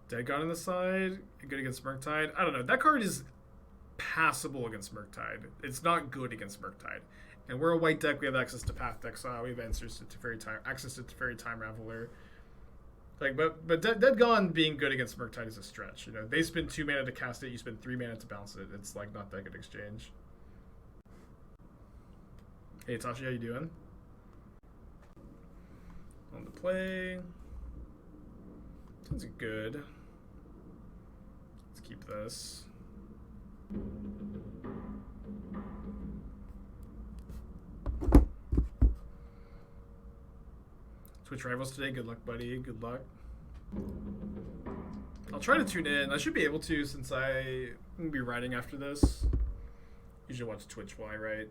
Dead God on the side, good against Murktide. I don't know, that card is passable against Murktide. It's not good against Murktide. And we're a white deck, we have access to Path Exile, we have access to Teferi Time Raveler. Like, but Dead Gone being good against Murktide is a stretch. You know, they spend 2 mana to cast it, you spend 3 mana to bounce it. It's like not that good exchange. Hey Tashi, how you doing? On the play. Sounds good. Let's keep this. Twitch Rivals today. Good luck, buddy. Good luck. I'll try to tune in. I should be able to since I'm going to be writing after this. Usually watch Twitch Y, right?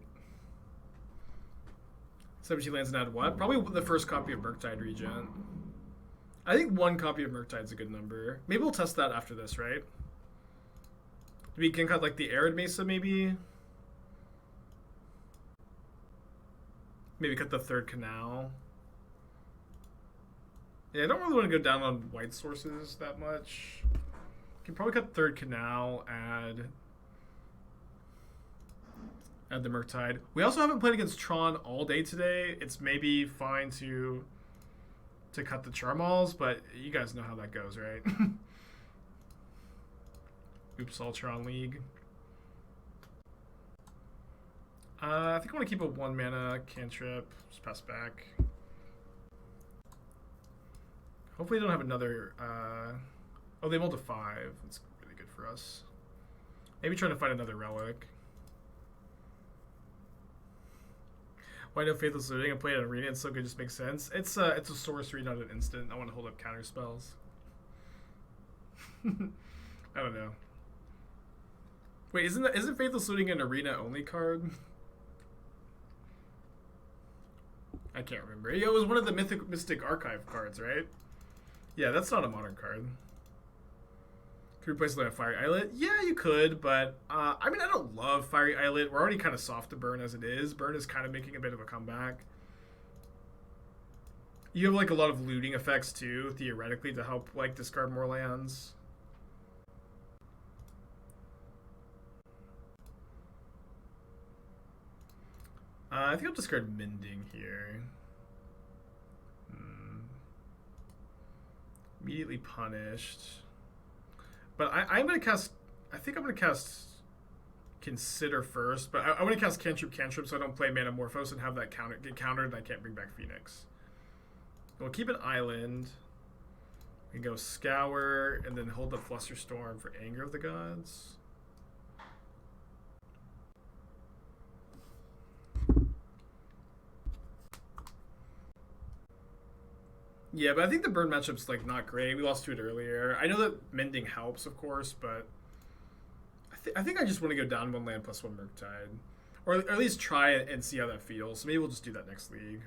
17 lands and add what? Probably the first copy of Murktide Regent. I think one copy of Murktide's a good number. Maybe we'll test that after this, right? We can cut like the Arid Mesa, maybe. Maybe cut the third canal. Yeah, I don't really want to go down on white sources that much. Can probably cut third canal, add the Murktide. We also haven't played against Tron all day today. It's maybe fine to cut the Charmals, but you guys know how that goes, right? Oops, all Tron League. I think I want to keep a 1 mana cantrip. Just pass back. Hopefully they don't have another... oh, they mulled to 5. That's really good for us. Maybe trying to find another relic. Why no Faithless Salvaging? I played an arena, it's so good, it just makes sense. It's a sorcery, not an instant. I want to hold up counter spells. I don't know. Wait, isn't Faithless Salvaging an arena only card? I can't remember. Yeah, it was one of the Mystic Archive cards, right? Yeah, that's not a modern card. Could replace it with a Fiery Islet? Yeah, you could, but I mean, I don't love Fiery Islet. We're already kind of soft to burn as it is. Burn is kind of making a bit of a comeback. You have like a lot of looting effects too, theoretically, to help like discard more lands. I think I'll discard Mending here. Immediately punished. But I'm going to cast... I think I'm going to cast Consider first. But I want to cast Cantrip so I don't play Manamorphose and have that get countered and I can't bring back Phoenix. We'll keep an island. We can go Scour and then hold up Flusterstorm for Anger of the Gods. Yeah, but I think the burn matchup's like not great. We lost to it earlier. I know that Mending helps, of course, but I think I just want to go down 1 land plus 1 Murktide. Or at least try it and see how that feels. So maybe we'll just do that next league.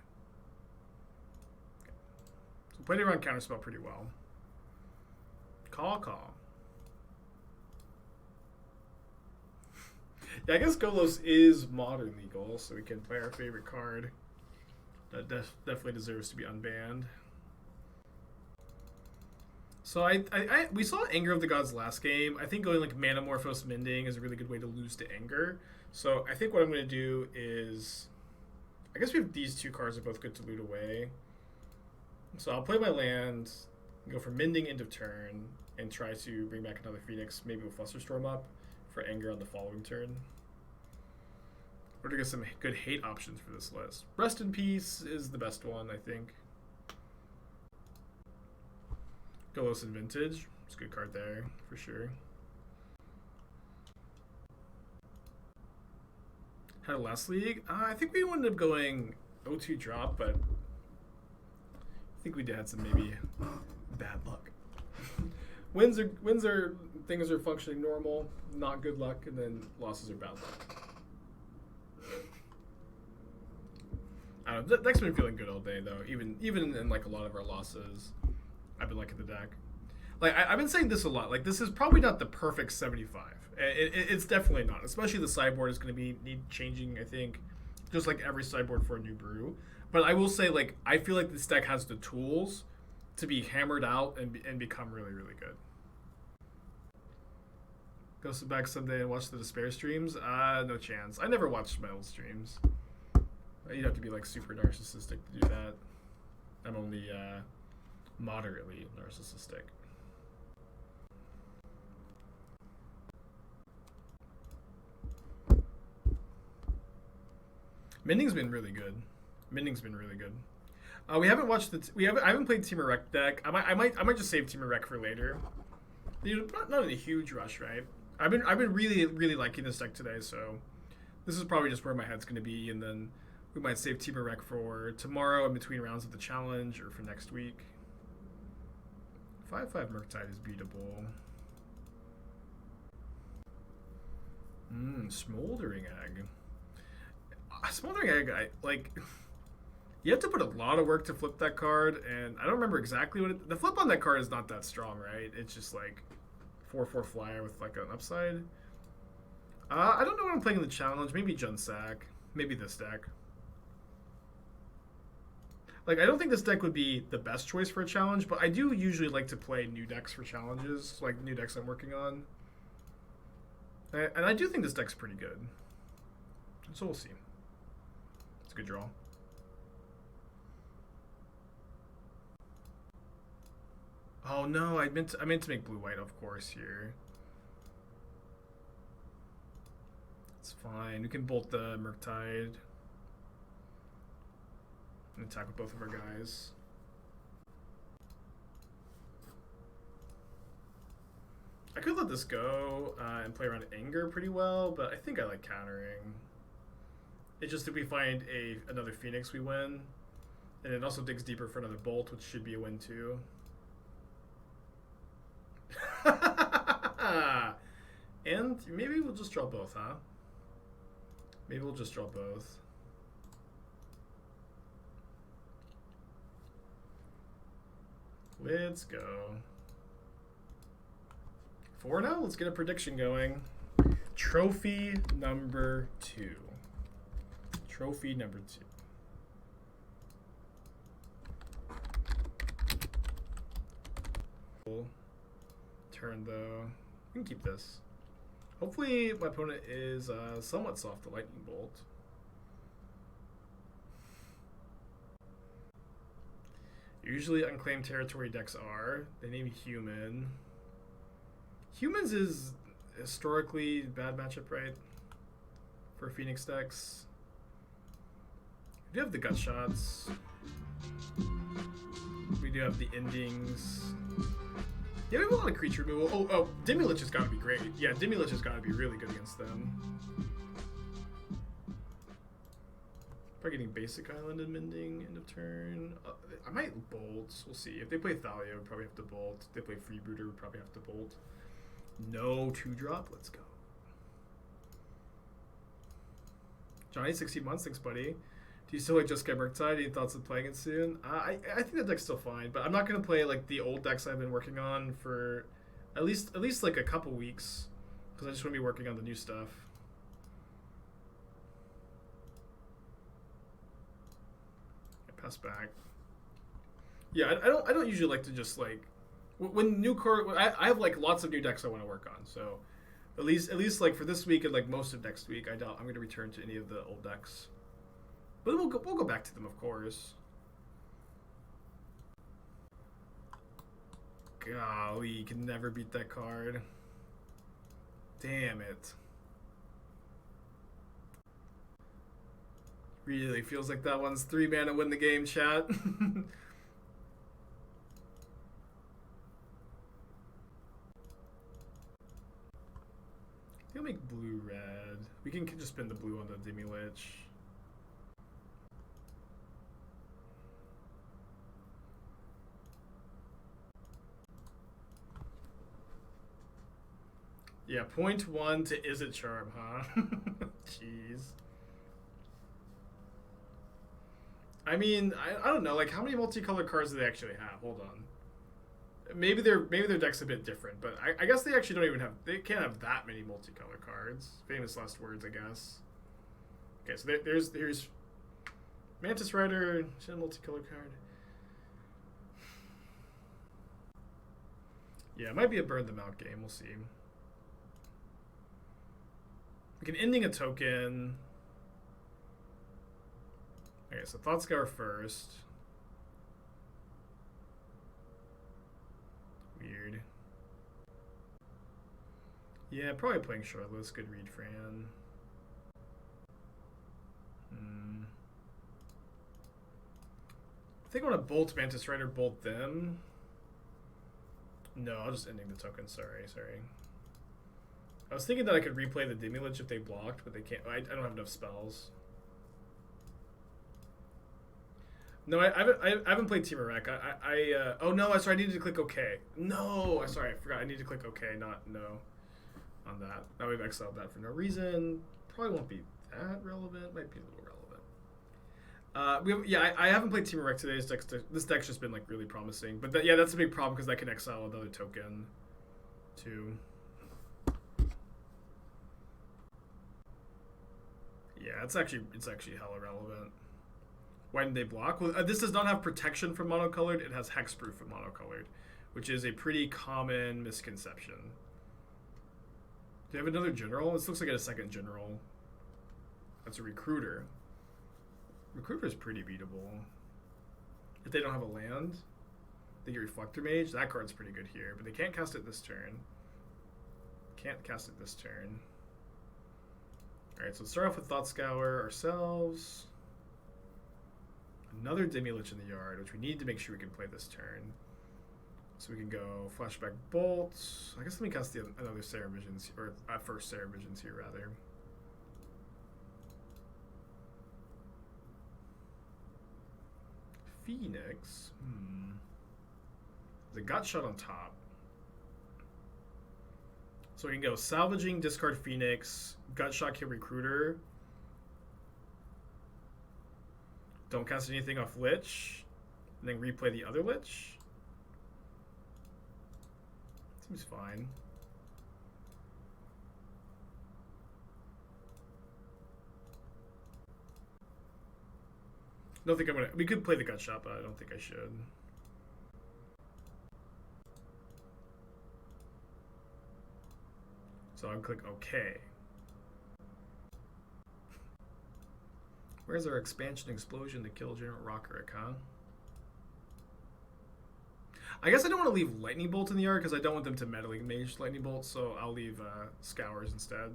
Okay. So we played around Counterspell pretty well. Call. Yeah, I guess Golos is modern legal, so we can play our favorite card. That definitely deserves to be unbanned. So we saw Anger of the Gods last game. I think going like Manamorphose Mending is a really good way to lose to Anger. So I think what I'm going to do is... I guess we have these 2 cards are both good to loot away. So I'll play my land, go for Mending end of turn, and try to bring back another Phoenix, maybe with Flusterstorm up, for Anger on the following turn. Or to get some good hate options for this list. Rest in Peace is the best one, I think. Golos and Vintage. It's a good card there, for sure. Had a last league. I think we ended up going 0-2 drop, but I think we did have some maybe bad luck. Wins are things are functioning normal, not good luck, and then losses are bad luck. I don't know. Deck's been feeling good all day though. Even in like a lot of our losses, I've been liking the deck. Like I've been saying this a lot. Like this is probably not the perfect 75. It's definitely not. Especially the sideboard is going to need changing. I think, just like every sideboard for a new brew. But I will say, like I feel like this deck has the tools to be hammered out and become really really good. Go sit back someday and watch the Despair streams. No chance. I never watched my old streams. You'd have to be like super narcissistic to do that. I'm only moderately narcissistic. Mending's been really good. We haven't watched I haven't played Team Erect deck. I might just save Team Erect for later. Not in a huge rush, right? I've been really liking this deck today, so this is probably just where my head's going to be, and then we might save Team Erect for tomorrow in between rounds of the challenge or for next week. 5/5 Murktide is beatable. Smoldering Egg. Smoldering Egg, you have to put a lot of work to flip that card, and I don't remember exactly what the flip on that card is not that strong, right? It's just like 4/4 flyer with like an upside. I don't know what I'm playing in the challenge. Maybe Junsack. Maybe this deck. Like, I don't think this deck would be the best choice for a challenge, but I do usually like to play new decks for challenges, like new decks I'm working on. And I do think this deck's pretty good. So we'll see. It's a good draw. Oh no, I meant to make blue-white, of course, here. It's fine. We can bolt the Murktide and attack with both of our guys. I could let this go and play around Anger pretty well, but I think I like countering. It's just if we find another Phoenix, we win. And it also digs deeper for another Bolt, which should be a win too. And maybe we'll just draw both, huh? Maybe we'll just draw both. Let's go. 4 now? Let's get a prediction going. Trophy number 2. Trophy number 2. Turn though. We can keep this. Hopefully my opponent is somewhat soft to Lightning Bolt. Usually unclaimed territory decks are. They name Human. Humans is historically bad matchup, right? For Phoenix decks. We do have the Gut Shots. We do have the Endings. Yeah, we have a lot of creature removal. Oh, Demilich has got to be great. Yeah, Demilich has got to be really good against them. Probably getting basic island and mending end of turn. I might bolt. We'll see. If they play Thalia, we'd probably have to bolt. If they play Freebooter, we'd probably have to bolt. No 2-drop. Let's go. Johnny, 16 months. Thanks, buddy. Do you still like Jeskai Murktide? Any thoughts of playing it soon? I think that deck's still fine, but I'm not going to play like the old decks I've been working on for at least like a couple weeks, because I just want to be working on the new stuff. Pass back. Yeah, I don't usually like to just like when new card. I have like lots of new decks I want to work on, so at least like for this week and like most of next week, I doubt I'm going to return to any of the old decks. But we'll go back to them, of course. Golly, you can never beat that card. Damn it. Really feels like that one's 3 mana win the game, chat. He'll make blue red. We can just spin the blue on the Demilich. Yeah, 0.1 to Is It Charm, huh? Jeez. I mean, I don't know. Like, how many multicolored cards do they actually have? Hold on. Maybe their deck's a bit different, but I guess they actually don't even have. They can't have that many multicolored cards. Famous last words, I guess. Okay, so there's Mantis Rider, multicolored card. Yeah, it might be a burn them out game. We'll see. We can ending a token. Okay, so Thought Scour first. Weird. Yeah, probably playing Charlotte. Good read, Fran. I think I want to bolt Mantis Rider, bolt them. No, I'll just ending the token. Sorry. I was thinking that I could replay the Demilich if they blocked, but they can't. I don't have enough spells. No, I haven't played Team Rec. Oh no, I sorry. I needed to click OK. No, I sorry. I forgot. I need to click OK, not no on that. Now we've exiled that for no reason. Probably won't be that relevant. Might be a little relevant. I haven't played Team Rec today. This deck's just been like really promising. But yeah, that's a big problem because I can exile another token too. Yeah, it's actually hella relevant. Why didn't they block? Well, this does not have protection from monocolored. It has hexproof from monocolored, which is a pretty common misconception. Do you have another general? This looks like a second general. That's a recruiter. Recruiter is pretty beatable. If they don't have a land, they get Reflector Mage. That card's pretty good here, but they can't cast it this turn. Can't cast it this turn. Alright, so let's start off with Thought Scour ourselves. Another Demilich in the yard, which we need to make sure we can play this turn. So we can go Flashback Bolt. I guess let me cast another Serum Visions, or first Serum Visions here, rather. Phoenix. The Gut Shot on top. So we can go Salvaging, discard Phoenix, Gut Shot, kill Recruiter. Don't cast anything off Lich, and then replay the other Lich. Seems fine. Don't think I'm gonna. We could play the Gut Shot, but I don't think I should. So I'll click OK. Where's our expansion explosion to kill General Rockerick, huh? I guess I don't want to leave Lightning Bolt in the yard because I don't want them to Meddling Mage Lightning Bolt, so I'll leave Scours instead.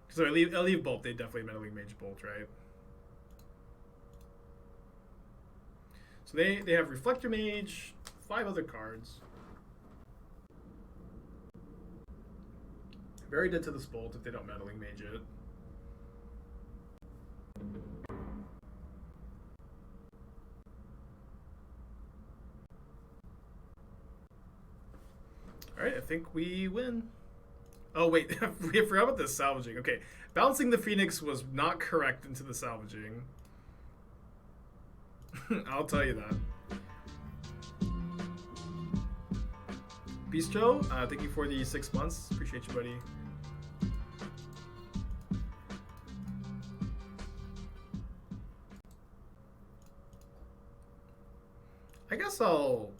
So I leave Bolt, they definitely Meddling Mage Bolt, right? So they have Reflector Mage, 5 other cards. Very dead to this Bolt if they don't Meddling Mage it. Alright, I think we win. Oh, wait. We forgot about the salvaging. Okay. Bouncing the Phoenix was not correct into the salvaging. I'll tell you that. Bistro, thank you for the 6 months. Appreciate you, buddy. I guess I'll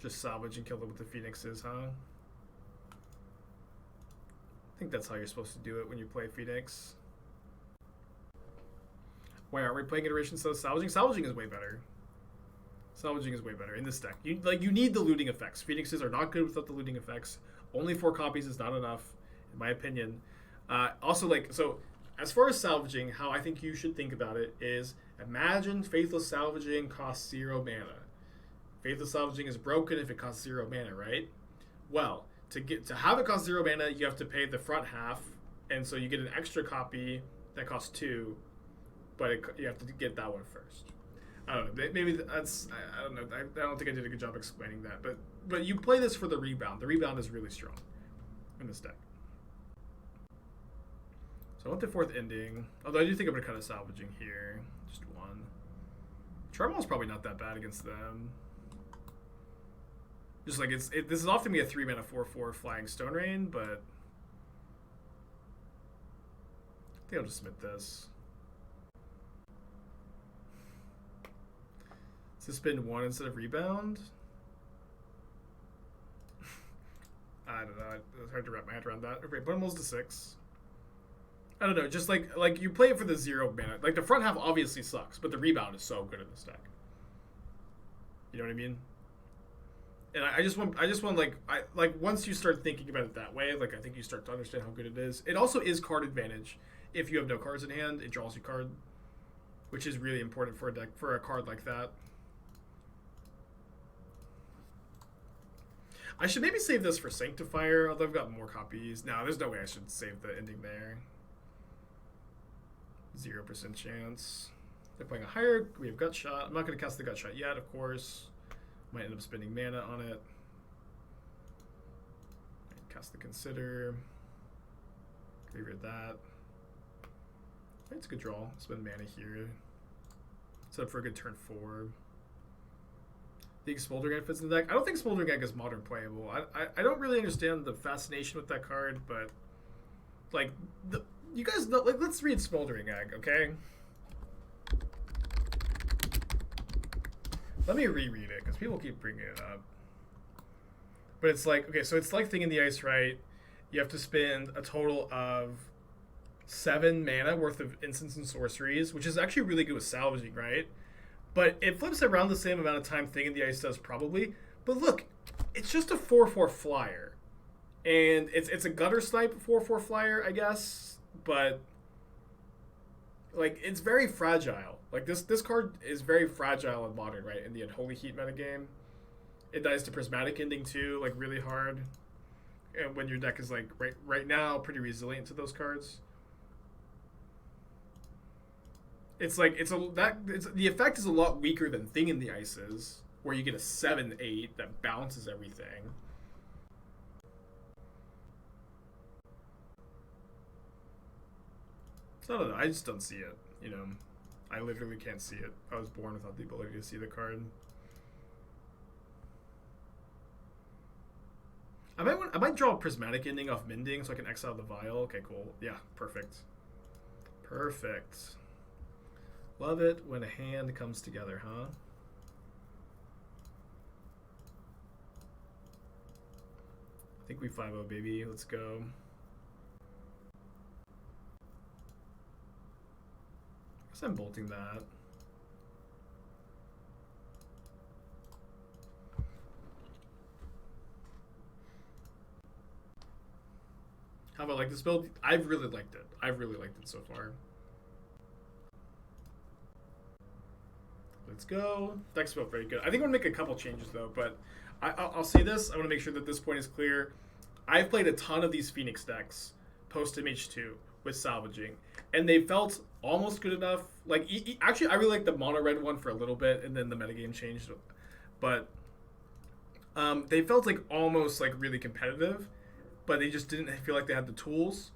just salvage and kill them with the Phoenixes, huh? I think that's how you're supposed to do it when you play Phoenix. Why aren't we playing Iteration instead of Salvaging? Salvaging is way better. Salvaging is way better in this deck. You need the looting effects. Phoenixes are not good without the looting effects. Only 4 copies is not enough, in my opinion. Also, so as far as salvaging, how I think you should think about it is imagine Faithless Salvaging costs 0 mana. Faithless Salvaging is broken if it costs 0 mana, right? Well, to have it cost 0 mana, you have to pay the front half, and so you get an extra copy that costs 2, but you have to get that one first. I don't know. Maybe that's I don't know. I don't think I did a good job explaining that, but you play this for the rebound. The rebound is really strong in this deck. So I went to 4th Ending, although I do think I'm gonna cut a salvaging here, just 1. Charmal's probably not that bad against them. Just like this is often be a 3 mana 4/4 Flying Stone Rain, but I think I'll just submit this. Suspend 1 instead of rebound. I don't know. It's hard to wrap my head around that. Okay, bundles to 6. I don't know. Just like you play it for the 0 mana. Like the front half obviously sucks, but the rebound is so good in this deck. You know what I mean? And I just want once you start thinking about it that way, like I think you start to understand how good it is. It also is card advantage. If you have no cards in hand, it draws you card, which is really important for a deck for a card like that. I should maybe save this for Sanctifier, although I've got more copies. No, there's no way I should save the ending there. 0% chance. They're playing a higher. We have Gut Shot. I'm not going to cast the Gut Shot yet, of course. Might end up spending mana on it. Cast the Consider. Graveyard that. It's a good draw. Spend mana here. Set up for a good turn 4. Think Smoldering Egg fits in the deck? I don't think Smoldering Egg is modern playable. I don't really understand the fascination with that card, but like you guys know, like, let's read Smoldering Egg, okay? Let me reread it because people keep bringing it up. But it's like, okay, so it's like Thing in the Ice, right? You have to spend a total of 7 mana worth of instants and sorceries, which is actually really good with salvaging, right? But it flips around the same amount of time Thing in the Ice does, probably. But look, it's just a 4/4 flyer. And it's a gutter snipe 4/4 flyer, I guess. But like, it's very fragile. Like, this card is very fragile in Modern, right? In the Unholy Heat metagame. It dies to Prismatic Ending too, like really hard. And when your deck is like right now pretty resilient to those cards. It's like the effect is a lot weaker than Thing in the Ice's, where you get a 7/8 that bounces everything. So I just don't see it, you know. I literally can't see it. I was born without the ability to see the card. I might draw a Prismatic Ending off Mending so I can exile the Vial. Okay, cool. Yeah, perfect. Perfect. Love it when a hand comes together, huh? I think we 5-0, baby. Let's go. I guess I'm bolting that. How about like this build? I've really liked it. I've really liked it so far. Let's go. Deck's built very good. I think I'm gonna make a couple changes though, but I'll say this. I want to make sure that this point is clear. I've played a ton of these Phoenix decks post MH2 with salvaging, and they felt almost good enough. Like actually, I really liked the mono red one for a little bit, and then the metagame changed. But they felt like almost like really competitive. But they just didn't feel like they had the tools.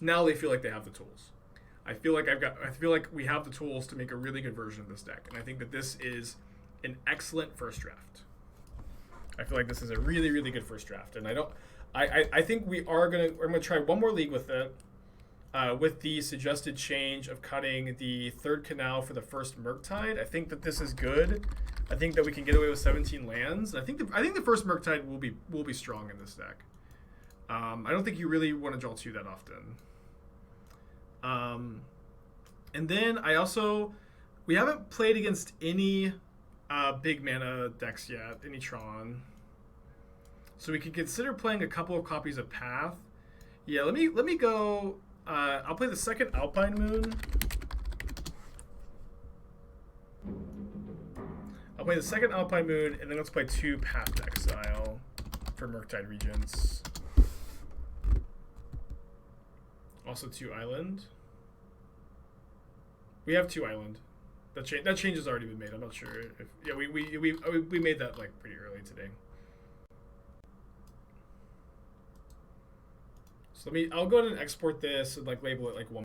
Now they feel like they have the tools. I feel like we have the tools to make a really good version of this deck, and I think that this is an excellent first draft. I feel like this is a really, really good first draft, and I think we're gonna try one more league with it, with the suggested change of cutting the third canal for the first Murktide. I think that this is good. I think that we can get away with 17 lands. I think the first Murktide will be strong in this deck. I don't think you really want to draw 2 that often. And then we haven't played against any big mana decks yet, any Tron. So we could consider playing a couple of copies of Path. Yeah, let me go. I'll play the second Alpine Moon. I'll play the second Alpine Moon, and then let's play 2 Path Exile for Murktide Regents. Also 2 Island. We have 2 Island. That change has already been made. I'm not sure if we made that like pretty early today. So I'll go ahead and export this and like label it like 1.